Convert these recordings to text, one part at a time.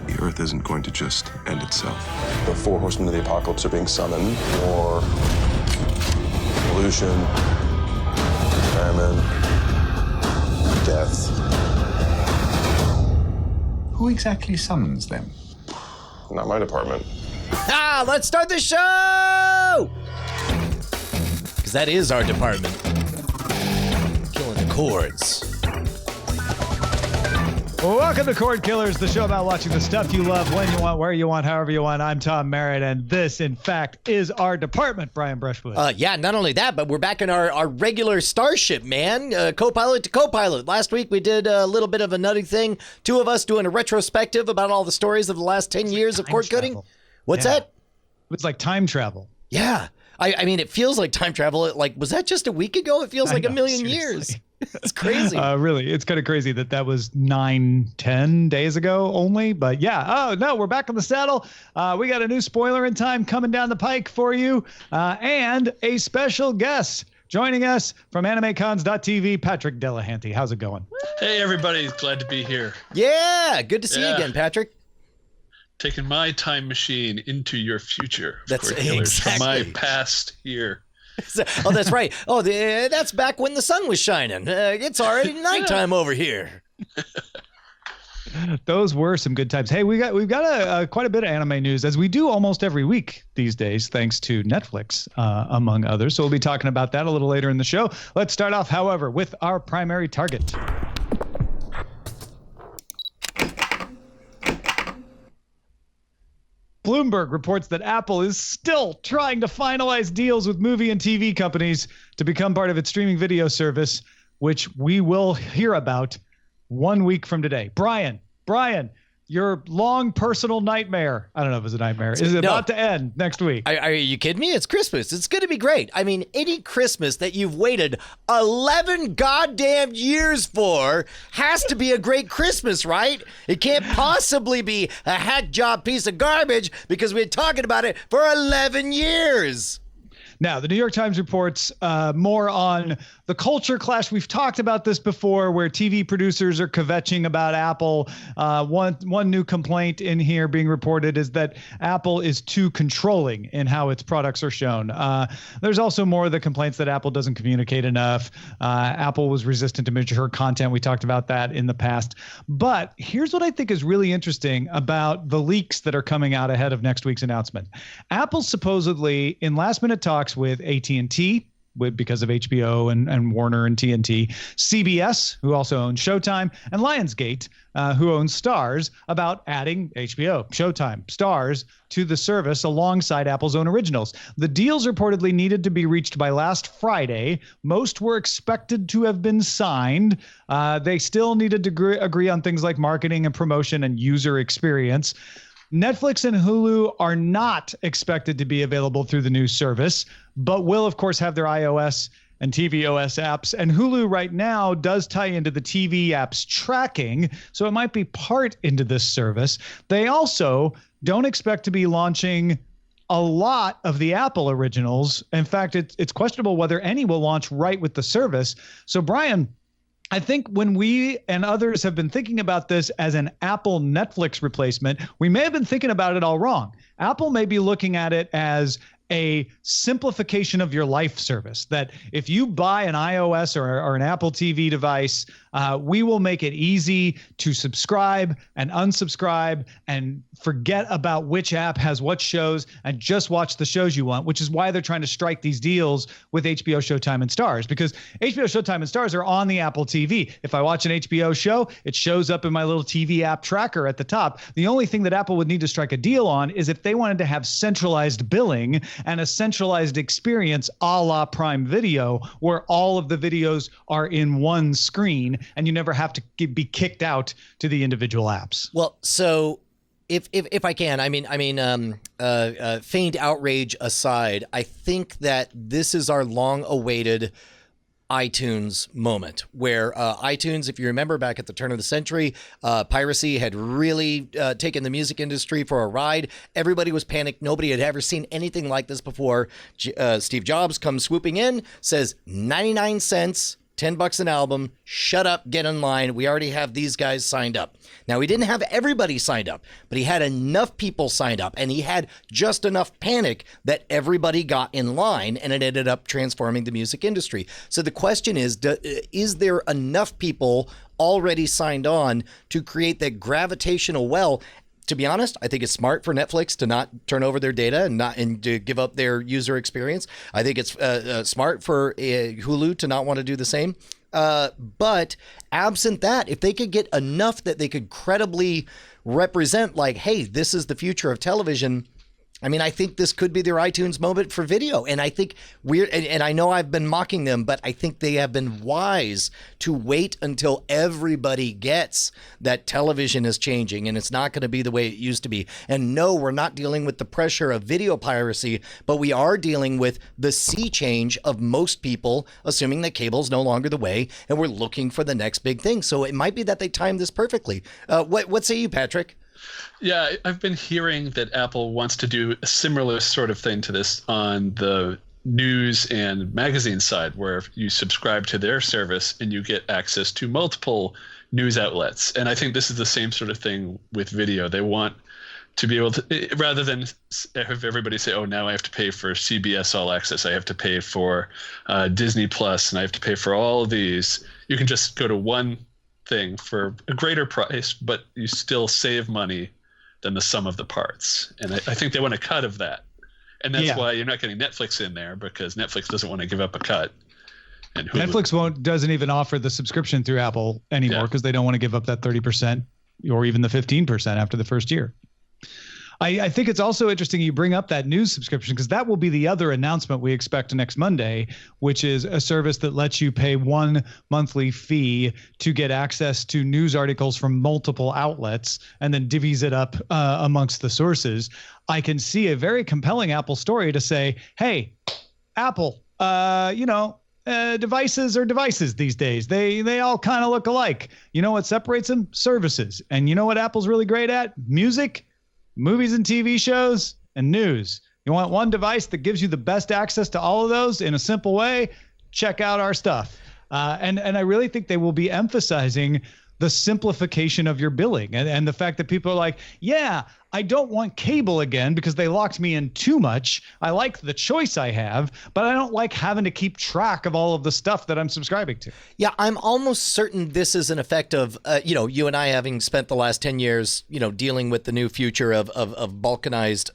The Earth isn't going to just end itself. The four horsemen of the apocalypse are being summoned. War, pollution, famine, death. Who exactly summons them? Not my department. Let's start the show! Because that is our department. Killing the cords. Well, welcome to Cordkillers, the show about watching the stuff you love, when you want, where you want, however you want. I'm Tom Merritt, and this, in fact, is our department, Brian Brushwood. Yeah, not only that, but we're back in our regular starship, man. Co-pilot to co-pilot. Last week, we did a little bit of a nutty thing. Two of us doing a retrospective about all the stories of the last 10 years of cord cutting. What's that? It's like time travel. Yeah. I mean, it feels like time travel. Like, was that just a week ago? It feels like a million years. It's crazy. Really, it's kind of crazy that was 9-10 days ago only. But yeah, oh no, we're back on the saddle. We got a new spoiler in time coming down the pike for you, and a special guest joining us from AnimeCons.tv, Patrick Delahanty. How's it going? Hey everybody, glad to be here. Yeah, good to see you again, Patrick. Taking my time machine into your future. That's Cordkillers, exactly. from my past here. Oh, that's right. Oh, that's back when the sun was shining. It's already nighttime over here. Those were some good times. Hey, we've got quite a bit of anime news, as we do almost every week these days, thanks to Netflix, among others. So we'll be talking about that a little later in the show. Let's start off, however, with our primary target. Bloomberg reports that Apple is still trying to finalize deals with movie and TV companies to become part of its streaming video service, which we will hear about 1 week from today. Brian, your long personal nightmare, I don't know if it's a nightmare, is about to end next week. Are you kidding me? It's Christmas. It's going to be great. I mean, any Christmas that you've waited 11 goddamn years for has to be a great Christmas, right? It can't possibly be a hack job piece of garbage because we've been talking about it for 11 years. Now, the New York Times reports more on the culture clash. We've talked about this before, where TV producers are kvetching about Apple. One new complaint in here being reported is that Apple is too controlling in how its products are shown. There's also more of the complaints that Apple doesn't communicate enough. Apple was resistant to mature content. We talked about that in the past. But here's what I think is really interesting about the leaks that are coming out ahead of next week's announcement. Apple supposedly, in last-minute talks with AT&T, because of HBO and Warner and TNT, CBS, who also owns Showtime, and Lionsgate, who owns Starz, about adding HBO, Showtime, Starz to the service alongside Apple's own originals. The deals reportedly needed to be reached by last Friday. Most were expected to have been signed. They still needed to agree on things like marketing and promotion and user experience. Netflix and Hulu are not expected to be available through the new service, but will, of course, have their iOS and tvOS apps. And Hulu right now does tie into the TV apps tracking, so it might be part into this service. They also don't expect to be launching a lot of the Apple originals. In fact, it's questionable whether any will launch right with the service. So, Brian, I think when we and others have been thinking about this as an Apple Netflix replacement, we may have been thinking about it all wrong. Apple may be looking at it as a simplification of your life service, that if you buy an iOS or an Apple TV device, we will make it easy to subscribe and unsubscribe and forget about which app has what shows and just watch the shows you want, which is why they're trying to strike these deals with HBO, Showtime, and Starz, because HBO, Showtime, and Starz are on the Apple TV. If I watch an HBO show, it shows up in my little TV app tracker at the top. The only thing that Apple would need to strike a deal on is if they wanted to have centralized billing and a centralized experience a la Prime Video, where all of the videos are in one screen and you never have to be kicked out to the individual apps. Well, so if I can, feigned outrage aside, I think that this is our long-awaited iTunes moment, where iTunes, if you remember back at the turn of the century, piracy had really taken the music industry for a ride. Everybody was panicked. Nobody had ever seen anything like this before. Steve Jobs comes swooping in, says 99 cents $10 an album, shut up, get in line. We already have these guys signed up. Now, he didn't have everybody signed up, but he had enough people signed up, and he had just enough panic that everybody got in line, and it ended up transforming the music industry. So the question is there enough people already signed on to create that gravitational well? To be honest, I think it's smart for Netflix to not turn over their data and to give up their user experience. I think it's smart for Hulu to not want to do the same. But absent that, if they could get enough that they could credibly represent, like, hey, this is the future of television. I mean, I think this could be their iTunes moment for video. And I think and I know I've been mocking them, but I think they have been wise to wait until everybody gets that television is changing and it's not going to be the way it used to be. And no, we're not dealing with the pressure of video piracy, but we are dealing with the sea change of most people assuming that cable's no longer the way and we're looking for the next big thing. So it might be that they timed this perfectly. What say you, Patrick? Yeah, I've been hearing that Apple wants to do a similar sort of thing to this on the news and magazine side, where you subscribe to their service and you get access to multiple news outlets. And I think this is the same sort of thing with video. They want to be able to, rather than have everybody say, oh, now I have to pay for CBS All Access, I have to pay for Disney Plus, and I have to pay for all of these, you can just go to one thing for a greater price, but you still save money than the sum of the parts. And I think they want a cut of that. And that's why you're not getting Netflix in there, because Netflix doesn't want to give up a cut. And Netflix doesn't even offer the subscription through Apple anymore because they don't want to give up that 30% or even the 15% after the first year. I think it's also interesting you bring up that news subscription, because that will be the other announcement we expect next Monday, which is a service that lets you pay one monthly fee to get access to news articles from multiple outlets and then divvies it up amongst the sources. I can see a very compelling Apple story to say, hey, Apple, devices are devices these days. They all kind of look alike. You know what separates them? Services. And you know what Apple's really great at? Music, movies and TV shows, and news. You want one device that gives you the best access to all of those in a simple way? Check out our stuff. And I really think they will be emphasizing the simplification of your billing and the fact that people are like, yeah, I don't want cable again because they locked me in too much. I like the choice I have, but I don't like having to keep track of all of the stuff that I'm subscribing to. Yeah, I'm almost certain this is an effect of, you and I having spent the last 10 years, dealing with the new future of balkanized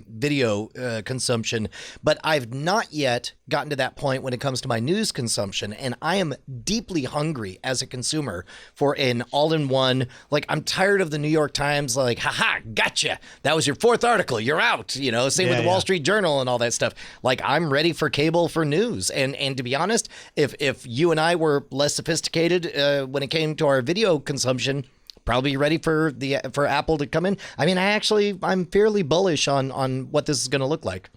video consumption. But I've not yet gotten to that point when it comes to my news consumption. And I am deeply hungry as a consumer for an all-in-one, I'm tired of the New York Times, haha, gotcha. That was your fourth article. You're out. Same with the Wall Street Journal and all that stuff. I'm ready for cable for news. And to be honest, if you and I were less sophisticated when it came to our video consumption, probably ready for Apple to come in. I mean, I'm fairly bullish on what this is going to look like.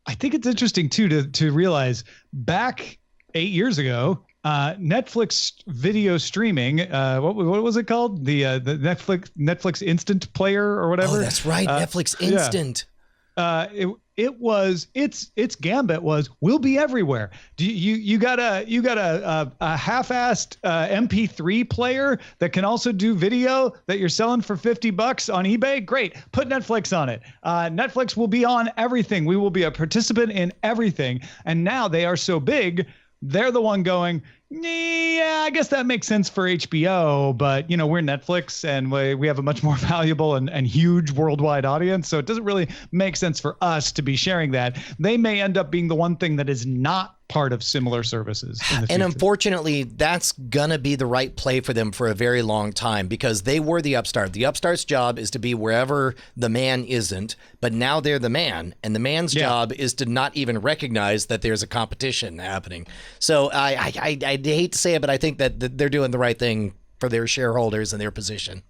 I think it's interesting too to realize back 8 years ago, Netflix video streaming, what was it called? The Netflix Instant Player or whatever. Oh, that's right, Netflix Instant. Its gambit was we'll be everywhere. You got a half-assed MP3 player that can also do video that you're selling for $50 on eBay? Great, put Netflix on it. Netflix will be on everything. We will be a participant in everything. And now they are so big, they're the one going, yeah, I guess that makes sense for HBO, but we're Netflix and we have a much more valuable and huge worldwide audience. So it doesn't really make sense for us to be sharing that. They may end up being the one thing that is not part of similar services in the future. And unfortunately, that's gonna be the right play for them for a very long time, because they were the upstart. The upstart's job is to be wherever the man isn't, but now they're the man, and the man's job is to not even recognize that there's a competition happening. So I hate to say it, but I think that they're doing the right thing for their shareholders and their position.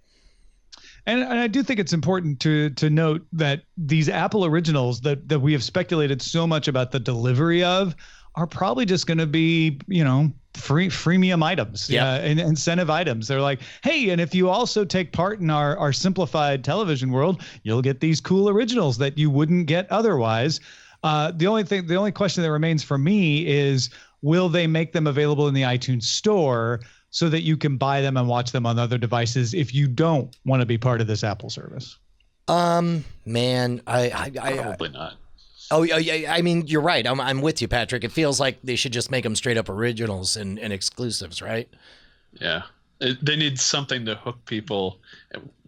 And I do think it's important to note that these Apple originals that we have speculated so much about the delivery of are probably just going to be, freemium items, and incentive items. They're like, hey, and if you also take part in our simplified television world, you'll get these cool originals that you wouldn't get otherwise. The only question that remains for me is, will they make them available in the iTunes store so that you can buy them and watch them on other devices if you don't want to be part of this Apple service? Man, Probably not. Oh, yeah. I mean, you're right. I'm with you, Patrick. It feels like they should just make them straight up originals and exclusives, right? Yeah. They need something to hook people.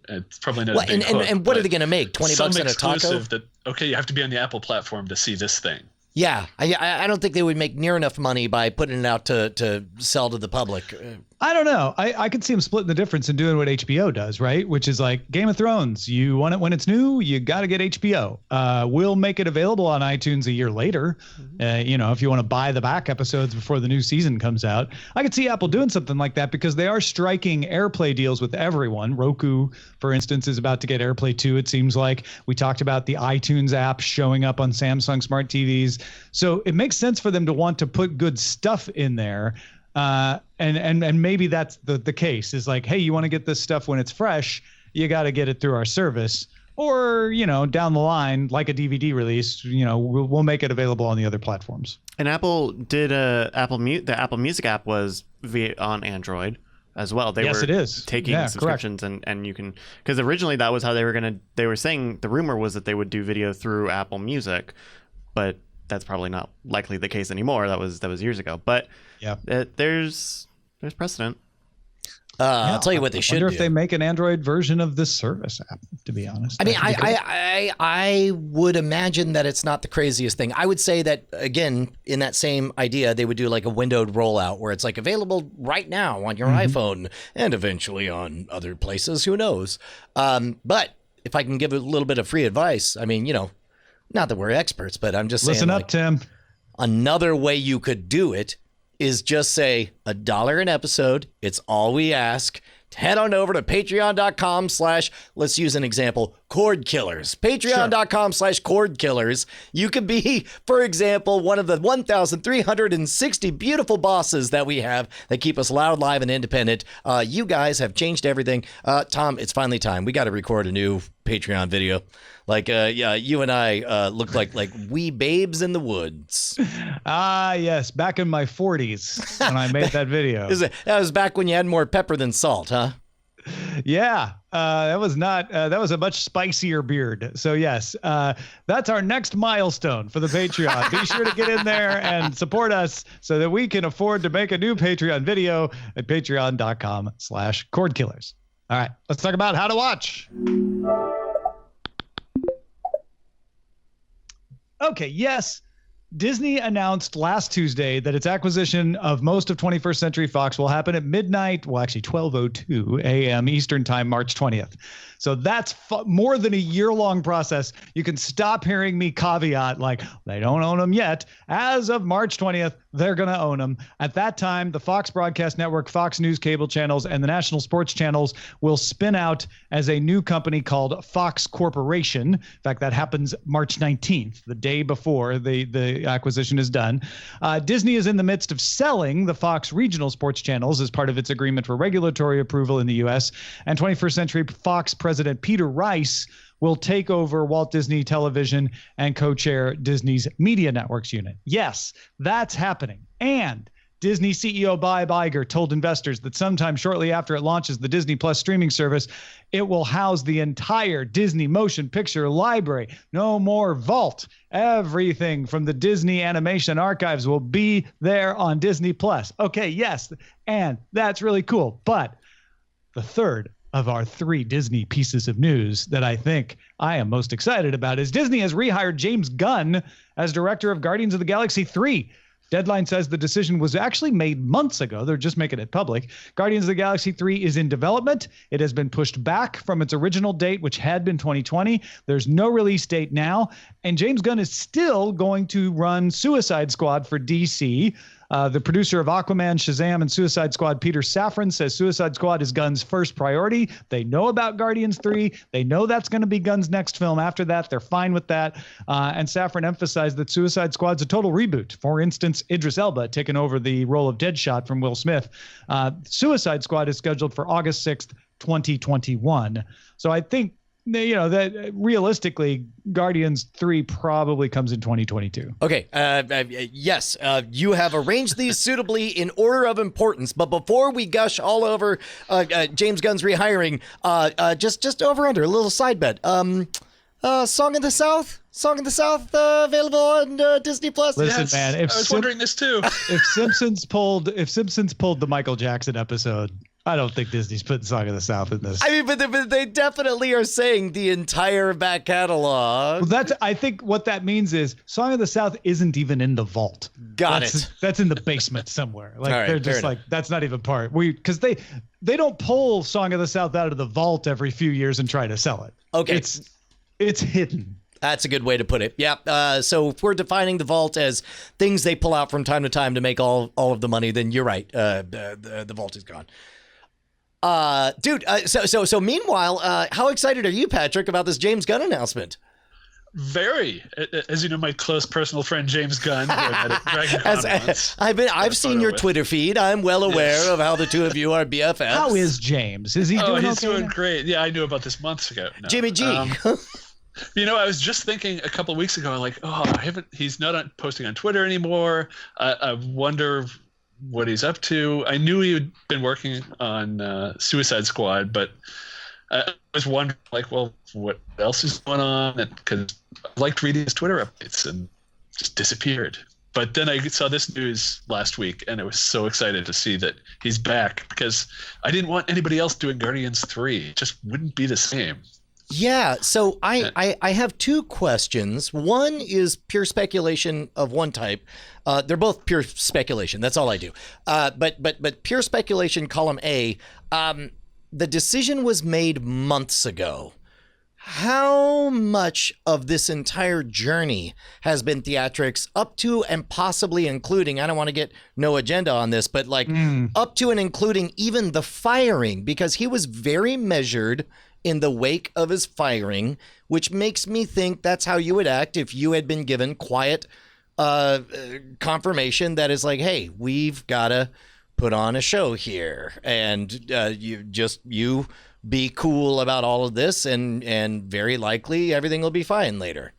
It's probably not a big hook, and what are they going to make? $20 some on a taco? exclusive that, okay, you have to be on the Apple platform to see this thing. Yeah, I don't think they would make near enough money by putting it out to sell to the public. I don't know. I could see them splitting the difference and doing what HBO does, right? Which is like Game of Thrones. You want it when it's new, you got to get HBO. We'll make it available on iTunes a year later. If you want to buy the back episodes before the new season comes out. I could see Apple doing something like that because they are striking AirPlay deals with everyone. Roku, for instance, is about to get AirPlay 2, it seems like. We talked about the iTunes app showing up on Samsung smart TVs. So it makes sense for them to want to put good stuff in there. And maybe that's the case is like, hey, you want to get this stuff when it's fresh, you got to get it through our service, or, down the line, like a DVD release, we'll make it available on the other platforms. And Apple did the Apple Music app was on Android as well. Yes, it is. Taking subscriptions and you can, because originally that was how they were saying, the rumor was that they would do video through Apple Music, but that's probably not likely the case anymore. That was years ago. But yeah, there's precedent. I'll tell you what they should do. I wonder if they make an Android version of this service app, to be honest. I mean, I would imagine that it's not the craziest thing. I would say that, again, in that same idea, they would do like a windowed rollout where it's like available right now on your iPhone and eventually on other places. Who knows? But if I can give a little bit of free advice, I mean, not that we're experts, but I'm just saying. Listen up, Tim. Another way you could do it is just say $1 an episode. It's all we ask. Head on over to patreon.com/ let's use an example, Cordkillers. Patreon.com/ Cordkillers. You could be, for example, one of the 1,360 beautiful bosses that we have that keep us loud, live, and independent. You guys have changed everything. Tom, it's finally time. We got to record a new Patreon video. Like, you and I look like wee babes in the woods. Ah, yes. Back in my 40s when I made that video. That was back when you had more pepper than salt, huh? Yeah, that was a much spicier beard. So yes, that's our next milestone for the Patreon. Be sure to get in there and support us so that we can afford to make a new Patreon video at patreon.com/Cordkillers. All right, let's talk about how to watch. Okay, yes. Disney announced last Tuesday that its acquisition of most of 21st Century Fox will happen at midnight, well, actually 12:02 a.m. Eastern Time, March 20th. So that's more than a year-long process. You can stop hearing me caveat like they don't own them yet. As of March 20th, they're going to own them. At that time, the Fox Broadcast Network, Fox News cable channels, and the national sports channels will spin out as a new company called Fox Corporation. In fact, that happens March 19th, the day before the acquisition is done. Disney is in the midst of selling the Fox regional sports channels as part of its agreement for regulatory approval in the U.S. And 21st Century Fox President Peter Rice will take over Walt Disney Television and co-chair Disney's Media Networks unit. Yes, that's happening. And Disney CEO Bob Iger told investors that sometime shortly after it launches the Disney Plus streaming service, it will house the entire Disney motion picture library. No more vault. Everything from the Disney animation archives will be there on Disney Plus. Okay, yes, and that's really cool. But the third of our 3 Disney pieces of news that I think I am most excited about is Disney has rehired James Gunn as director of Guardians of the Galaxy 3. Deadline says the decision was actually made months ago. They're just making it public. Guardians of the Galaxy 3 is in development. It has been pushed back from its original date, which had been 2020. There's no release date now. And James Gunn is still going to run Suicide Squad for DC. The producer of Aquaman, Shazam, and Suicide Squad, Peter Safran, says Suicide Squad is Gunn's first priority. They know about Guardians 3. They know that's going to be Gunn's next film. After that, they're fine with that. And Safran emphasized that Suicide Squad's a total reboot. For instance, Idris Elba taking over the role of Deadshot from Will Smith. Suicide Squad is scheduled for August 6th, 2021. So I think that realistically, Guardians 3 probably comes in 2022. Okay. Yes, you have arranged these suitably in order of importance. But before we gush all over James Gunn's rehiring, just over under a little side bet. Song of the South. Available on Disney Plus. Listen, Yes, man, I was wondering this too. If Simpsons pulled the Michael Jackson episode, I don't think Disney's putting Song of the South in this. I mean, but they definitely are saying the entire back catalog. Well, I think what that means is Song of the South isn't even in the vault. Got it. That's in the basement somewhere. Like All right, they're just fair like, that's not even part. Because they don't pull Song of the South out of the vault every few years and try to sell it. Okay. It's hidden. That's a good way to put it. Yeah. So if we're defining the vault as things they pull out from time to time to make all of the money, then you're right. The vault is gone. Dude. So meanwhile, how excited are you, Patrick, about this James Gunn announcement? Very, as you know, my close personal friend James Gunn, who I met at DragonCon once. I've seen your with. Twitter feed. I'm well aware of how the two of you are BFFs. How is James? Is he doing he's okay doing now? great. Yeah, I knew about this months ago. No. Jimmy G? I was just thinking a couple of weeks ago, like, he's not posting on Twitter anymore. I wonder what he's up to. I knew he had been working on Suicide Squad, but I was wondering, like, well, what else is going on? Because I liked reading his Twitter updates and just disappeared. But then I saw this news last week, and I was so excited to see that he's back, because I didn't want anybody else doing Guardians 3. It just wouldn't be the same. Yeah, so I have two questions. One is pure speculation of one type. They're both pure speculation. That's all I do. But pure speculation, column A. The decision was made months ago. How much of this entire journey has been theatrics up to and possibly including, I don't want to get no agenda on this, but up to and including even the firing, because he was very measured in the wake of his firing, which makes me think that's how you would act if you had been given quiet confirmation that is like, hey, we've got to put on a show here, and you be cool about all of this, and very likely everything will be fine later.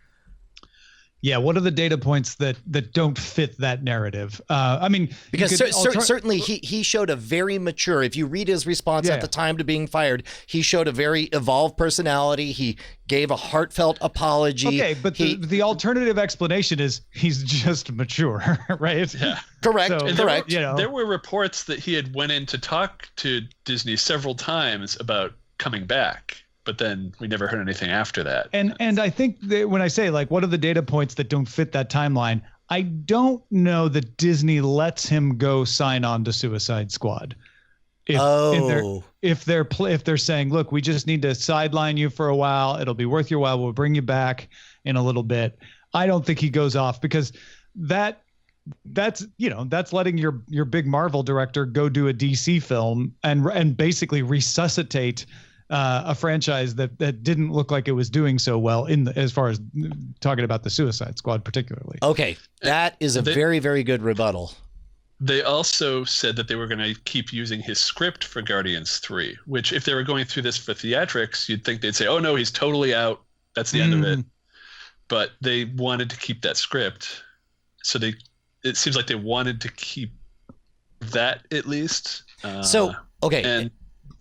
Yeah, what are the data points that don't fit that narrative? I mean, because certainly he showed a very mature. If you read his response at the time to being fired, he showed a very evolved personality. He gave a heartfelt apology. Okay, but the alternative explanation is he's just mature, right? Yeah, correct. So, correct. There were reports that he had went in to talk to Disney several times about coming back, but then we never heard anything after that. And I think that when I say, like, what are the data points that don't fit that timeline, I don't know that Disney lets him go sign on to Suicide Squad. If they're saying, look, we just need to sideline you for a while, it'll be worth your while, we'll bring you back in a little bit. I don't think he goes off, because that's letting your big Marvel director go do a DC film and basically resuscitate a franchise that didn't look like it was doing so well as far as talking about the Suicide Squad particularly. Okay, that is a very, very good rebuttal. They also said that they were going to keep using his script for Guardians 3, which if they were going through this for theatrics, you'd think they'd say, oh no, he's totally out. That's the end of it. But they wanted to keep that script. So it seems like they wanted to keep that at least. Okay. And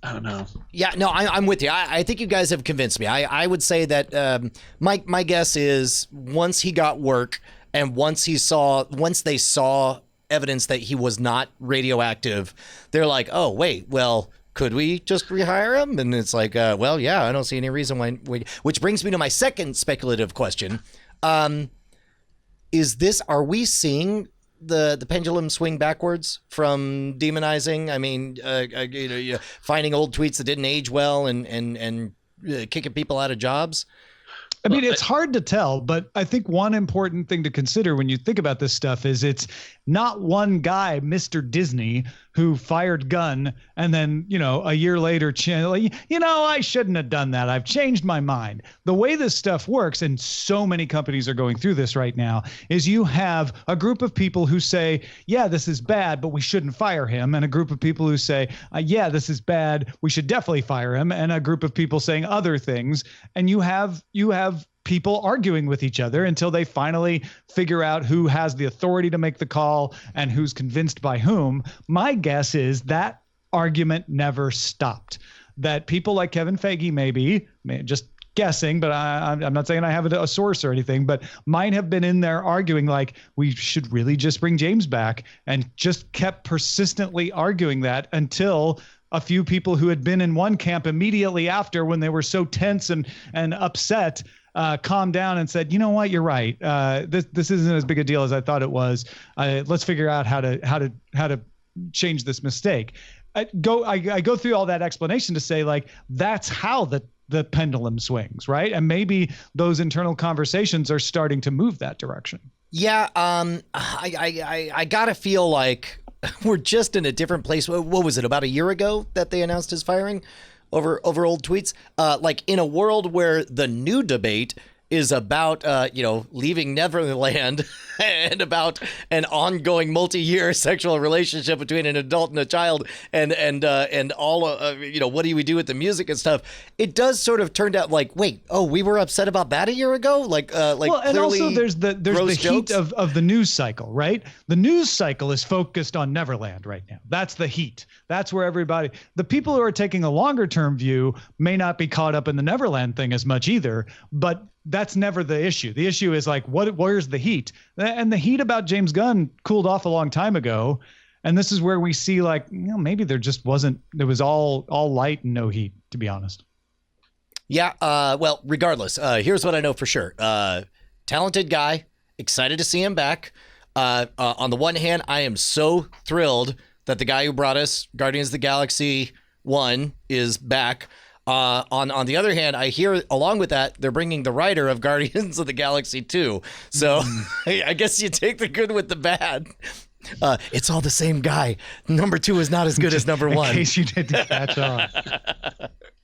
I don't know. Yeah, no, I'm with you. I think you guys have convinced me. I would say that my guess is once he got work and once they saw evidence that he was not radioactive, they're like, oh, wait, well, could we just rehire him? And it's like, well, yeah, I don't see any reason why. Which brings me to my second speculative question. Are we seeing the pendulum swing backwards from demonizing? I mean, finding old tweets that didn't age well and kicking people out of jobs. I mean, it's hard to tell, but I think one important thing to consider when you think about this stuff is it's not one guy, Mr. Disney, who fired Gunn and then, a year later, I shouldn't have done that. I've changed my mind. The way this stuff works, and so many companies are going through this right now, is you have a group of people who say, yeah, this is bad, but we shouldn't fire him. And a group of people who say, yeah, this is bad, we should definitely fire him. And a group of people saying other things. And you have people arguing with each other until they finally figure out who has the authority to make the call and who's convinced by whom. My guess is that argument never stopped. That people like Kevin Feige, just guessing, but I'm not saying I have a source or anything, but might have been in there arguing like we should really just bring James back, and just kept persistently arguing that until a few people who had been in one camp immediately after, when they were so tense and upset, calmed down and said, you know what, you're right. This isn't as big a deal as I thought it was. Let's figure out how to change this mistake. I go through all that explanation to say, like, that's how the pendulum swings, right? And maybe those internal conversations are starting to move that direction. Yeah, I gotta feel like we're just in a different place. What was it, about a year ago that they announced his firing over old tweets? Like, in a world where the new debate is about, leaving Neverland and about an ongoing multi-year sexual relationship between an adult and a child, and all, what do we do with the music and stuff? It does sort of turn out like, wait, we were upset about that a year ago? Well, and also there's the heat of the news cycle, right? The news cycle is focused on Neverland right now. That's the heat. That's where the people who are taking a longer term view may not be caught up in the Neverland thing as much either, but that's never the issue. The issue is like, where's the heat? And the heat about James Gunn cooled off a long time ago. And this is where we see, like, maybe there was all light and no heat, to be honest. Yeah. Well, regardless, here's what I know for sure. Talented guy, excited to see him back. On the one hand, I am so thrilled that the guy who brought us Guardians of the Galaxy 1 is back. On the other hand, I hear along with that, they're bringing the writer of Guardians of the Galaxy 2. So I guess you take the good with the bad. It's all the same guy. Number 2 is not as good as number 1. In case you didn't catch on.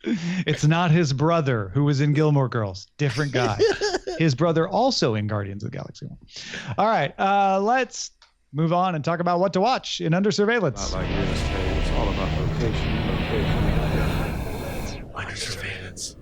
It's not his brother who was in Gilmore Girls. Different guy. His brother also in Guardians of the Galaxy 1. All right. Let's move on and talk about what to watch in Under Surveillance. Not like real estate. It's all about location. Under Surveillance.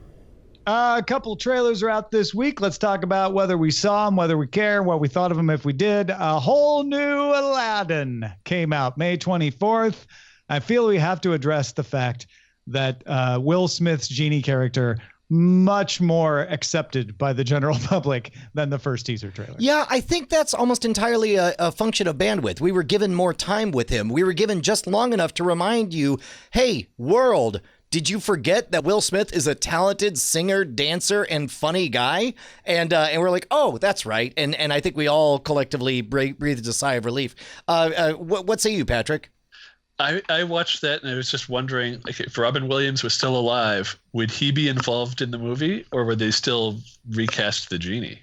A couple trailers are out this week. Let's talk about whether we saw them, whether we care, what we thought of them if we did. A whole new Aladdin came out May 24th. I feel we have to address the fact that Will Smith's genie character much more accepted by the general public than the first teaser trailer. Yeah, I think that's almost entirely a function of bandwidth. We were given more time with him. We were given just long enough to remind you, hey, world, did you forget that Will Smith is a talented singer, dancer, and funny guy? And we're like, oh, that's right. And I think we all collectively breathed a sigh of relief. What say you, Patrick? I watched that and I was just wondering, like, if Robin Williams was still alive, would he be involved in the movie, or would they still recast the genie?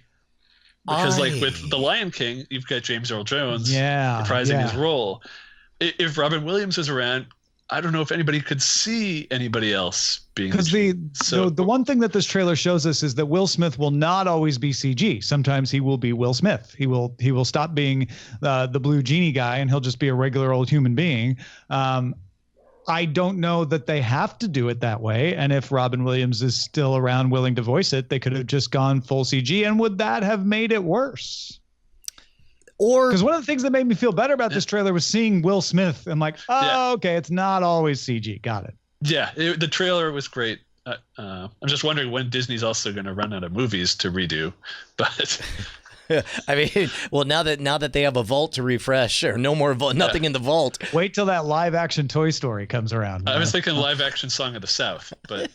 Because like with The Lion King, you've got James Earl Jones reprising his role. If Robin Williams is around, I don't know if anybody could see anybody else being. Because the one thing that this trailer shows us is that Will Smith will not always be CG. Sometimes he will be Will Smith. He will stop being the blue genie guy, and he'll just be a regular old human being. I don't know that they have to do it that way. And if Robin Williams is still around willing to voice it, they could have just gone full CG. And would that have made it worse? Or because one of the things that made me feel better about this trailer was seeing Will Smith. I'm like, okay, it's not always CG. Got it. Yeah, the trailer was great. I'm just wondering when Disney's also going to run out of movies to redo. But I mean, well, now that they have a vault to refresh, or no more nothing in the vault. Wait till that live action Toy Story comes around. I was thinking live action Song of the South. but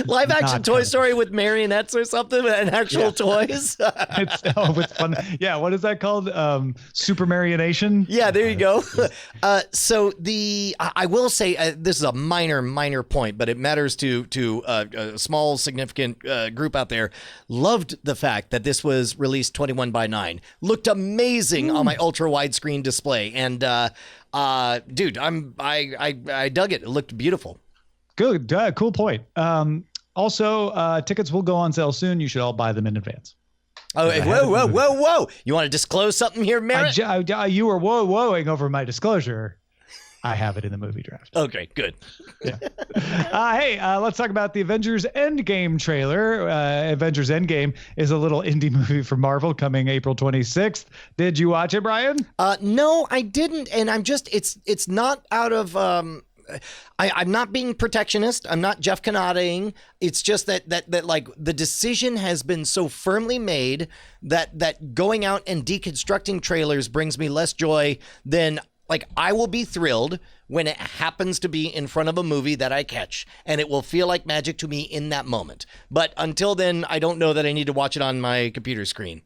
Live action Not Toy canon. Story with marionettes or something and actual toys. It's fun. Yeah, what is that called? Super Marionation. Yeah, there you go. So I will say this is a minor point, but it matters to a small significant group out there. Loved the fact that this was released 21:9. Looked amazing on my ultra widescreen display, and dude, I dug it. It looked beautiful. Good, cool point. Also, tickets will go on sale soon. You should all buy them in advance. Oh, hey, whoa! You want to disclose something here, Merritt? You were whoa-woing over my disclosure. I have it in the movie draft. Okay, good. Hey, let's talk about the Avengers Endgame trailer. Avengers Endgame is a little indie movie from Marvel coming April 26th. Did you watch it, Brian? No, I didn't, and I'm just it's not out of I'm not being protectionist. I'm not Jeff Cannataing. It's just that like the decision has been so firmly made that going out and deconstructing trailers brings me less joy than, like, I will be thrilled when it happens to be in front of a movie that I catch, and it will feel like magic to me in that moment. But until then, I don't know that I need to watch it on my computer screen.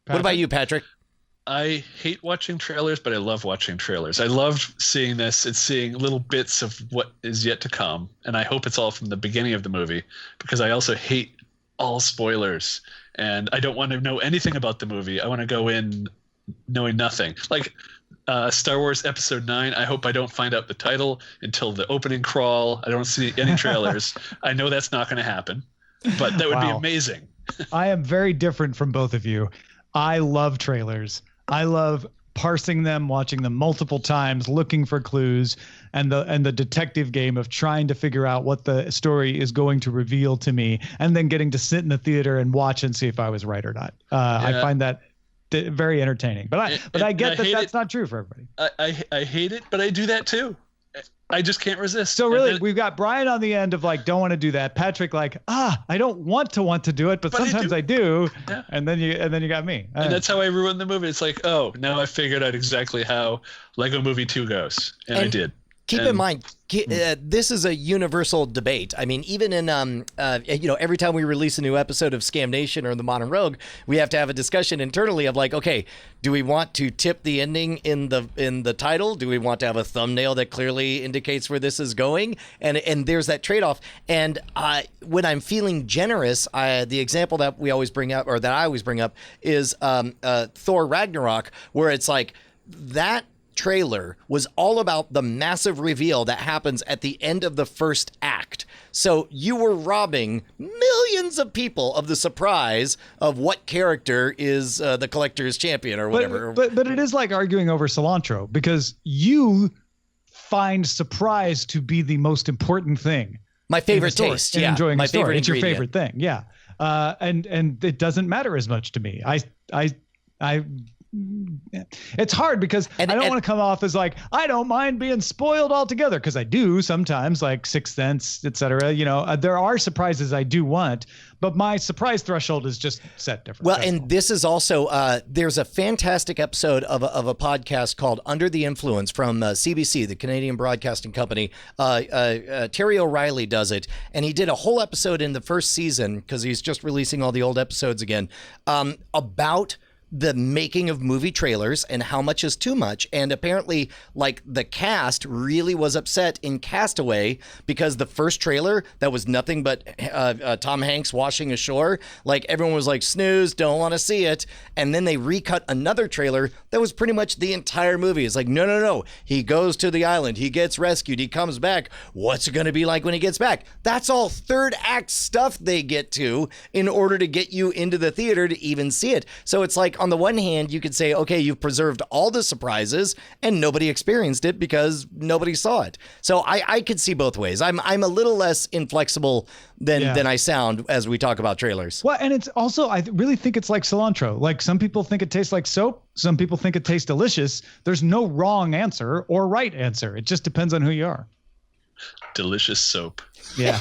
What about you, Patrick? I hate watching trailers, but I love watching trailers. I love seeing this and seeing little bits of what is yet to come. And I hope it's all from the beginning of the movie, because I also hate all spoilers. And I don't want to know anything about the movie. I want to go in knowing nothing. Like Star Wars Episode 9, I hope I don't find out the title until the opening crawl. I don't see any trailers. I know that's not going to happen, but that would be amazing. I am very different from both of you. I love trailers. I love parsing them, watching them multiple times, looking for clues, and the detective game of trying to figure out what the story is going to reveal to me, and then getting to sit in the theater and watch and see if I was right or not. I find that very entertaining. But I get that that's not true for everybody. I hate it, but I do that too. I just can't resist. So really, we've got Brian on the end of like, don't want to do that. Patrick like, I don't want to do it, but sometimes I do. Yeah. And then you got me. And that's how I ruined the movie. It's like, oh, now I figured out exactly how Lego Movie 2 goes. And I did. Keep in mind, this is a universal debate. I mean, even in every time we release a new episode of Scam Nation or The Modern Rogue, we have to have a discussion internally of like, okay, do we want to tip the ending in the title? Do we want to have a thumbnail that clearly indicates where this is going? And there's that trade-off. And when I'm feeling generous, the example that we always bring up, or that I always bring up, is Thor Ragnarok, where it's like that trailer was all about the massive reveal that happens at the end of the first act. So you were robbing millions of people of the surprise of what character is the collector's champion or whatever. But it is like arguing over cilantro, because you find surprise to be the most important thing. My favorite taste, yeah. Enjoying my a story. favorite It's your ingredient. favorite thing, yeah. And it doesn't matter as much to me. It's hard because I don't want to come off as like, I don't mind being spoiled altogether, because I do sometimes, like Sixth Sense, etc. There are surprises I do want, but my surprise threshold is just set different. Well, and this is also there's a fantastic episode of a podcast called Under the Influence from CBC, the Canadian Broadcasting Company. Terry O'Reilly does it, and he did a whole episode in the first season, because he's just releasing all the old episodes again, about the making of movie trailers and how much is too much. And apparently, like, the cast really was upset in Castaway because the first trailer that was nothing but Tom Hanks washing ashore, like, everyone was like, snooze, don't want to see it. And then they recut another trailer that was pretty much the entire movie. It's like, no, he goes to the island, he gets rescued, he comes back, what's it going to be like when he gets back? That's all third act stuff they get to in order to get you into the theater to even see it. So it's like, on the one hand, you could say, okay, you've preserved all the surprises and nobody experienced it because nobody saw it. So I could see both ways. I'm a little less inflexible than I sound as we talk about trailers. Well, and it's also, I really think it's like cilantro. Like, some people think it tastes like soap. Some people think it tastes delicious. There's no wrong answer or right answer. It just depends on who you are. Delicious soap. Yeah.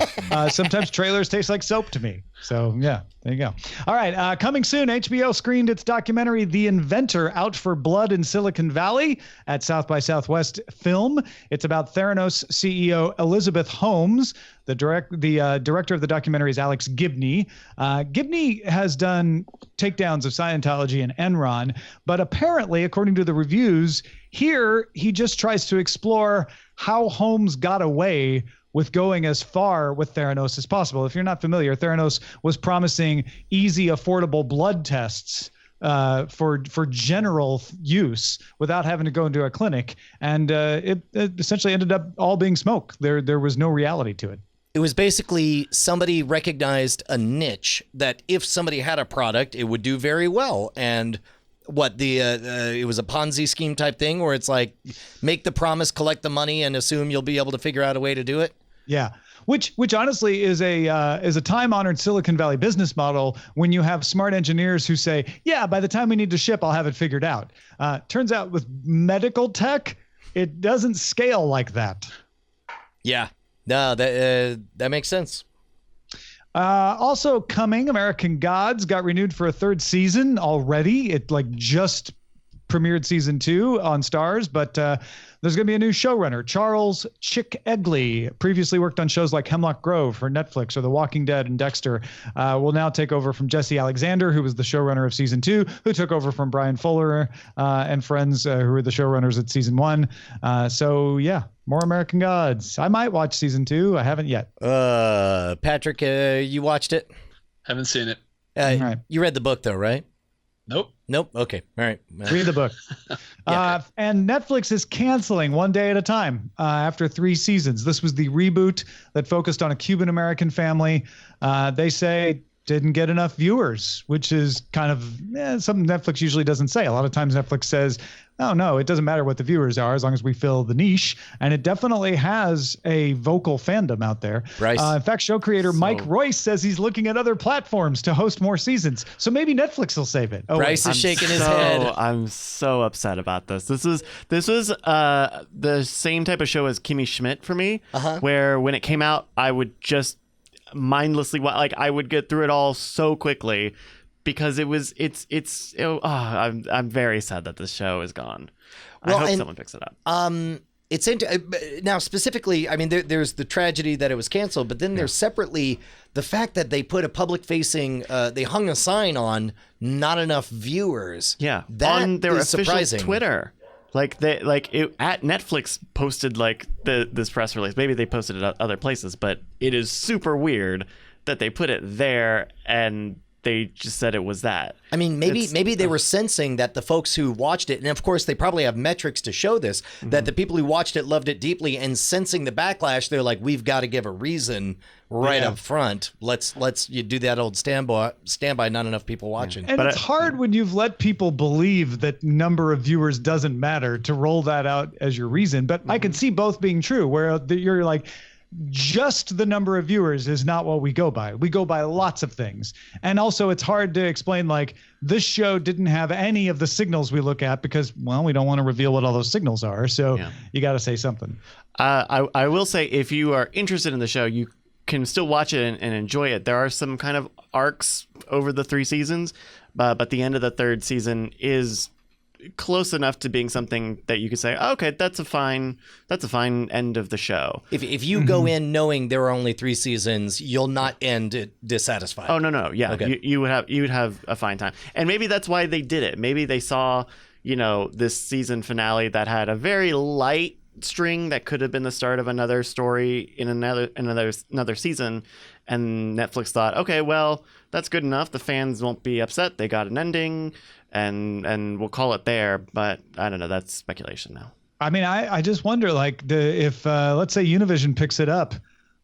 Sometimes trailers taste like soap to me. So, yeah, there you go. All right. Coming soon, HBO screened its documentary, The Inventor, Out for Blood in Silicon Valley at South by Southwest Film. It's about Theranos CEO Elizabeth Holmes. The director of the documentary is Alex Gibney. Gibney has done takedowns of Scientology and Enron, but apparently, according to the reviews, here he just tries to explore how Holmes got away with going as far with Theranos as possible. If you're not familiar, Theranos was promising easy, affordable blood tests for general use without having to go into a clinic, and it essentially ended up all being smoke. There was no reality to it. It was basically somebody recognized a niche that if somebody had a product, it would do very well. And it was a Ponzi scheme type thing where it's like, make the promise, collect the money, and assume you'll be able to figure out a way to do it. Yeah, which honestly is a time-honored Silicon Valley business model when you have smart engineers who say, yeah, by the time we need to ship, I'll have it figured out. Turns out with medical tech, it doesn't scale like that. Yeah, no, that makes sense. Also coming, American Gods got renewed for a third season already. It just premiered season 2 on Starz, but there's going to be a new showrunner. Charles Chick Egley, previously worked on shows like Hemlock Grove for Netflix or The Walking Dead and Dexter, will now take over from Jesse Alexander, who was the showrunner of season 2, who took over from Brian Fuller and friends, who were the showrunners at season 1. So yeah, more American Gods. I might watch season 2. I haven't yet. Patrick, you watched it? Haven't seen it. Right. You read the book though, right? Nope. Okay. All right. Read the book. And Netflix is canceling One Day at a Time after 3 seasons. This was the reboot that focused on a Cuban-American family. They say didn't get enough viewers, which is kind of something Netflix usually doesn't say. A lot of times Netflix says, oh, no, it doesn't matter what the viewers are as long as we fill the niche. And it definitely has a vocal fandom out there. In fact, show creator Mike Royce says he's looking at other platforms to host more seasons. So maybe Netflix will save it. Bryce is shaking his head. I'm so upset about this. This was the same type of show as Kimmy Schmidt for me, where when it came out, I would just mindlessly I would get through it all so quickly because I'm very sad that this show is gone. I hope someone picks it up. It's now specifically, I mean, there's the tragedy that it was canceled, but then there's separately the fact that they put a public facing, they hung a sign on not enough viewers. Yeah, that on their is official surprising. Twitter. At Netflix posted this press release. Maybe they posted it at other places, but it is super weird that they put it there and they just said it was that. I mean, maybe they were sensing that the folks who watched it, and of course they probably have metrics to show this, that the people who watched it loved it deeply, and sensing the backlash, they're like, we've got to give a reason right up front. Let's you do that old standby, not enough people watching. And it's hard when you've let people believe that number of viewers doesn't matter to roll that out as your reason. But I can see both being true, where you're like, just the number of viewers is not what we go by. We go by lots of things. And also it's hard to explain, like, this show didn't have any of the signals we look at because, well, we don't want to reveal what all those signals are. So you got to say something. I will say, if you are interested in the show, you can still watch it and enjoy it. There are some kind of arcs over the 3 seasons, but the end of the 3rd season is close enough to being something that you could say, oh, okay, that's a fine end of the show. If you go in knowing there are only 3 seasons, you'll not end dissatisfied. Oh no, yeah, okay. you would have a fine time, and maybe that's why they did it. Maybe they saw, this season finale that had a very light string that could have been the start of another story in another season, and Netflix thought, okay, well, that's good enough. The fans won't be upset. They got an ending. And we'll call it there, but I don't know. That's speculation now. I mean, I just wonder, like, if let's say Univision picks it up,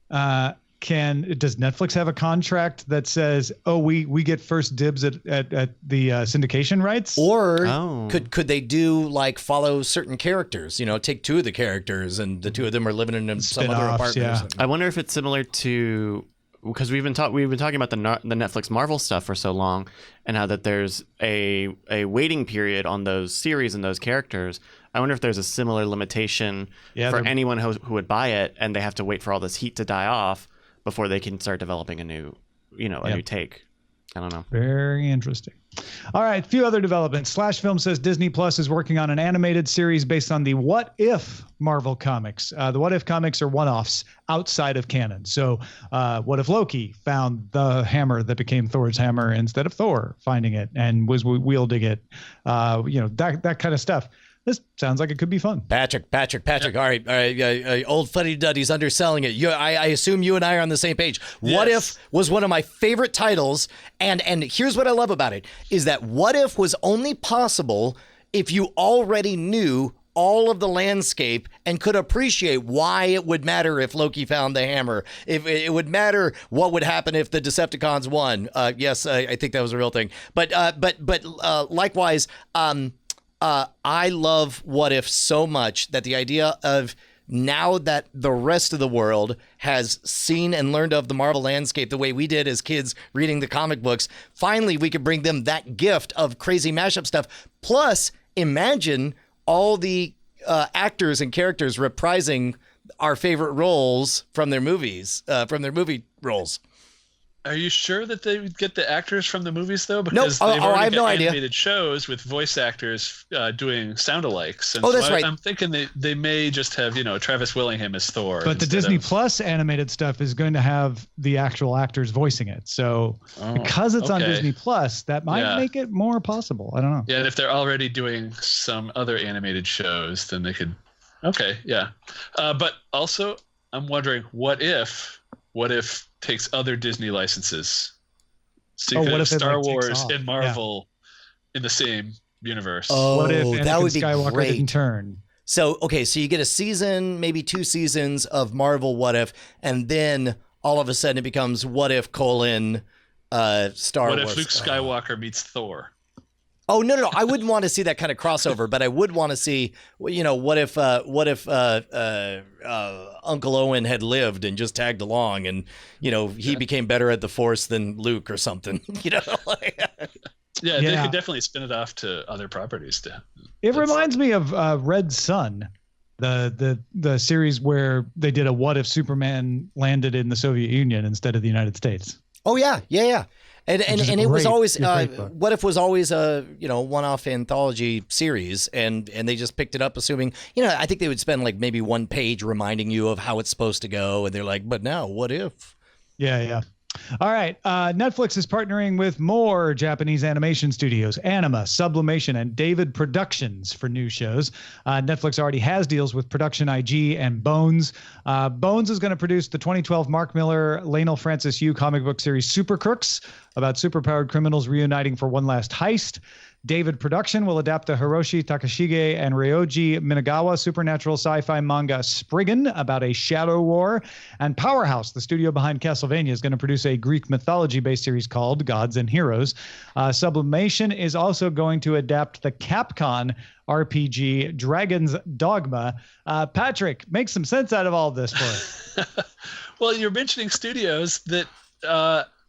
does Netflix have a contract that says, oh, we get first dibs at the syndication rights? Or could they do, like, follow certain characters? Take 2 of the characters, and the 2 of them are living in some other apartment. Yeah. I wonder if it's similar to because we've been talking about the Netflix Marvel stuff for so long, and how that there's a waiting period on those series and those characters. I wonder if there's a similar limitation for anyone who would buy it, and they have to wait for all this heat to die off before they can start developing a new take. I don't know. Very interesting. All right, a few other developments. Slash Film says Disney Plus is working on an animated series based on the What If Marvel comics. The What If comics are one-offs outside of canon. So what if Loki found the hammer that became Thor's hammer instead of Thor finding it and was wielding it? That kind of stuff. This sounds like it could be fun. Patrick. All right. Old Fuddy Duddy's underselling it. I assume you and I are on the same page. Yes. What If was one of my favorite titles, and here's what I love about it, is that What If was only possible if you already knew all of the landscape and could appreciate why it would matter if Loki found the hammer. If it would matter what would happen if the Decepticons won. Yes, I think that was a real thing. But likewise, I love What If so much that the idea of now that the rest of the world has seen and learned of the Marvel landscape the way we did as kids reading the comic books, finally we could bring them that gift of crazy mashup stuff. Plus, imagine all the actors and characters reprising our favorite roles from their movies, from their movie roles. Are you sure that they would get the actors from the movies though? Because nope. they've already I have got no idea. Animated shows with voice actors doing sound-alikes. And that's right. I'm thinking they may just have Travis Willingham as Thor. But the Disney Plus animated stuff is going to have the actual actors voicing it. So because it's on Disney Plus, that might make it more possible. I don't know. Yeah, and if they're already doing some other animated shows, then they could. Okay, yeah. But also, I'm wondering, what if takes other Disney licenses? So you could have Star Wars and Marvel in the same universe. What if that would be Skywalker great. didn't turn? So you get a season, maybe 2 seasons of Marvel What If, and then all of a sudden it becomes What If : Star Wars. What if Luke Skywalker meets Thor? Oh, no. I wouldn't want to see that kind of crossover, but I would want to see, what if Uncle Owen had lived and just tagged along and, he became better at the Force than Luke or something, Yeah, they could definitely spin it off to other properties. It reminds me of Red Sun, the series where they did a What If Superman landed in the Soviet Union instead of the United States. Oh, yeah. And it was always What If was always a one-off anthology series, and they just picked it up assuming I think they would spend like maybe 1 page reminding you of how it's supposed to go, and they're like, but now what if? Yeah. All right. Netflix is partnering with more Japanese animation studios, Anima, Sublimation, and David Productions for new shows. Netflix already has deals with Production IG and Bones. Bones is going to produce the 2012 Mark Millar, Lionel Francis Yu comic book series Super Crooks, about superpowered criminals reuniting for one last heist. David Production will adapt the Hiroshi Takashige and Ryoji Minagawa supernatural sci-fi manga Spriggan about a shadow war. And Powerhouse, the studio behind Castlevania, is going to produce a Greek mythology-based series called Gods and Heroes. Sublimation is also going to adapt the Capcom RPG Dragon's Dogma. Patrick, make some sense out of all of this for us. Well, you're mentioning studios that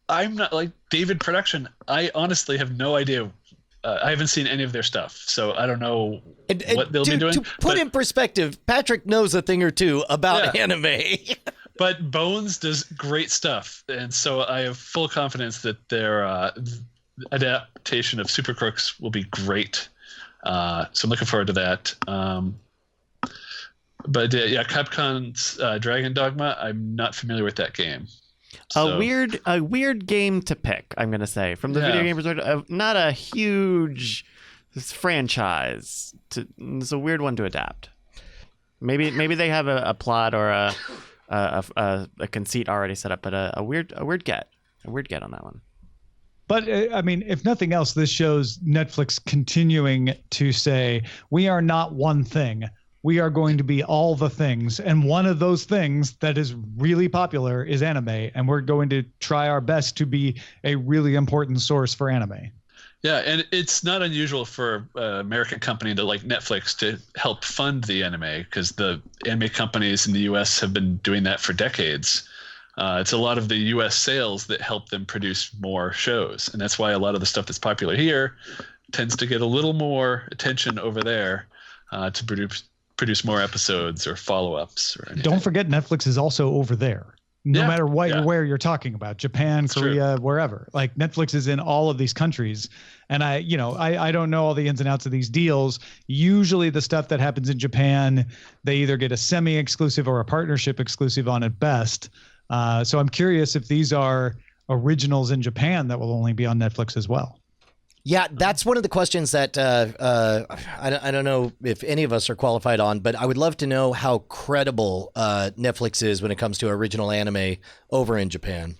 I'm not like David Production. I honestly have no idea. I haven't seen any of their stuff, so I don't know what they'll be doing. To put in perspective, Patrick knows a thing or two about anime. But Bones does great stuff, and so I have full confidence that their adaptation of Super Crooks will be great. So I'm looking forward to that. But Capcom's Dragon Dogma, I'm not familiar with that game. A weird game to pick, I'm going to say. From the video game perspective, not a huge franchise. It's a weird one to adapt. Maybe they have a plot or a conceit already set up, but a weird get on that one. But I mean, if nothing else, this shows Netflix continuing to say, we are not one thing. We are going to be all the things. And one of those things that is really popular is anime. And we're going to try our best to be a really important source for anime. Yeah, and it's not unusual for an American company like Netflix to help fund the anime, because the anime companies in the U.S. have been doing that for decades. It's a lot of the U.S. sales that help them produce more shows, and that's why a lot of the stuff that's popular here tends to get a little more attention over there to produce more episodes or follow-ups or anything. Don't forget, Netflix is also over there. No matter where you're talking about, Japan, That's Korea, wherever. Like Netflix is in all of these countries. And I don't know all the ins and outs of these deals. Usually the stuff that happens in Japan, they either get a semi-exclusive or a partnership exclusive on at best. So I'm curious if these are originals in Japan that will only be on Netflix as well. Yeah, that's one of the questions that I don't know if any of us are qualified on, but I would love to know how credible Netflix is when it comes to original anime over in Japan,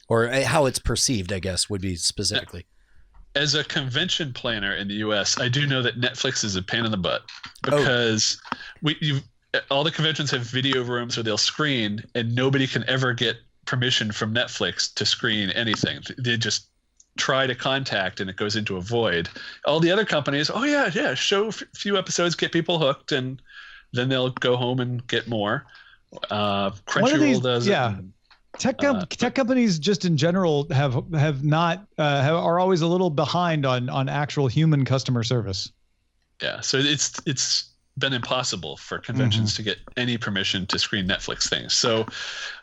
or how it's perceived, I guess, would be specifically. As a convention planner in the U.S., I do know that Netflix is a pain in the butt because all the conventions have video rooms where they'll screen, and nobody can ever get permission from Netflix to screen anything. They just try to contact and it goes into a void. All the other companies, show a few episodes, get people hooked, and then they'll go home and get more. Crunchyroll does yeah. Tech companies just in general are always a little behind on actual human customer service. Yeah, so it's been impossible for conventions to get any permission to screen Netflix things. So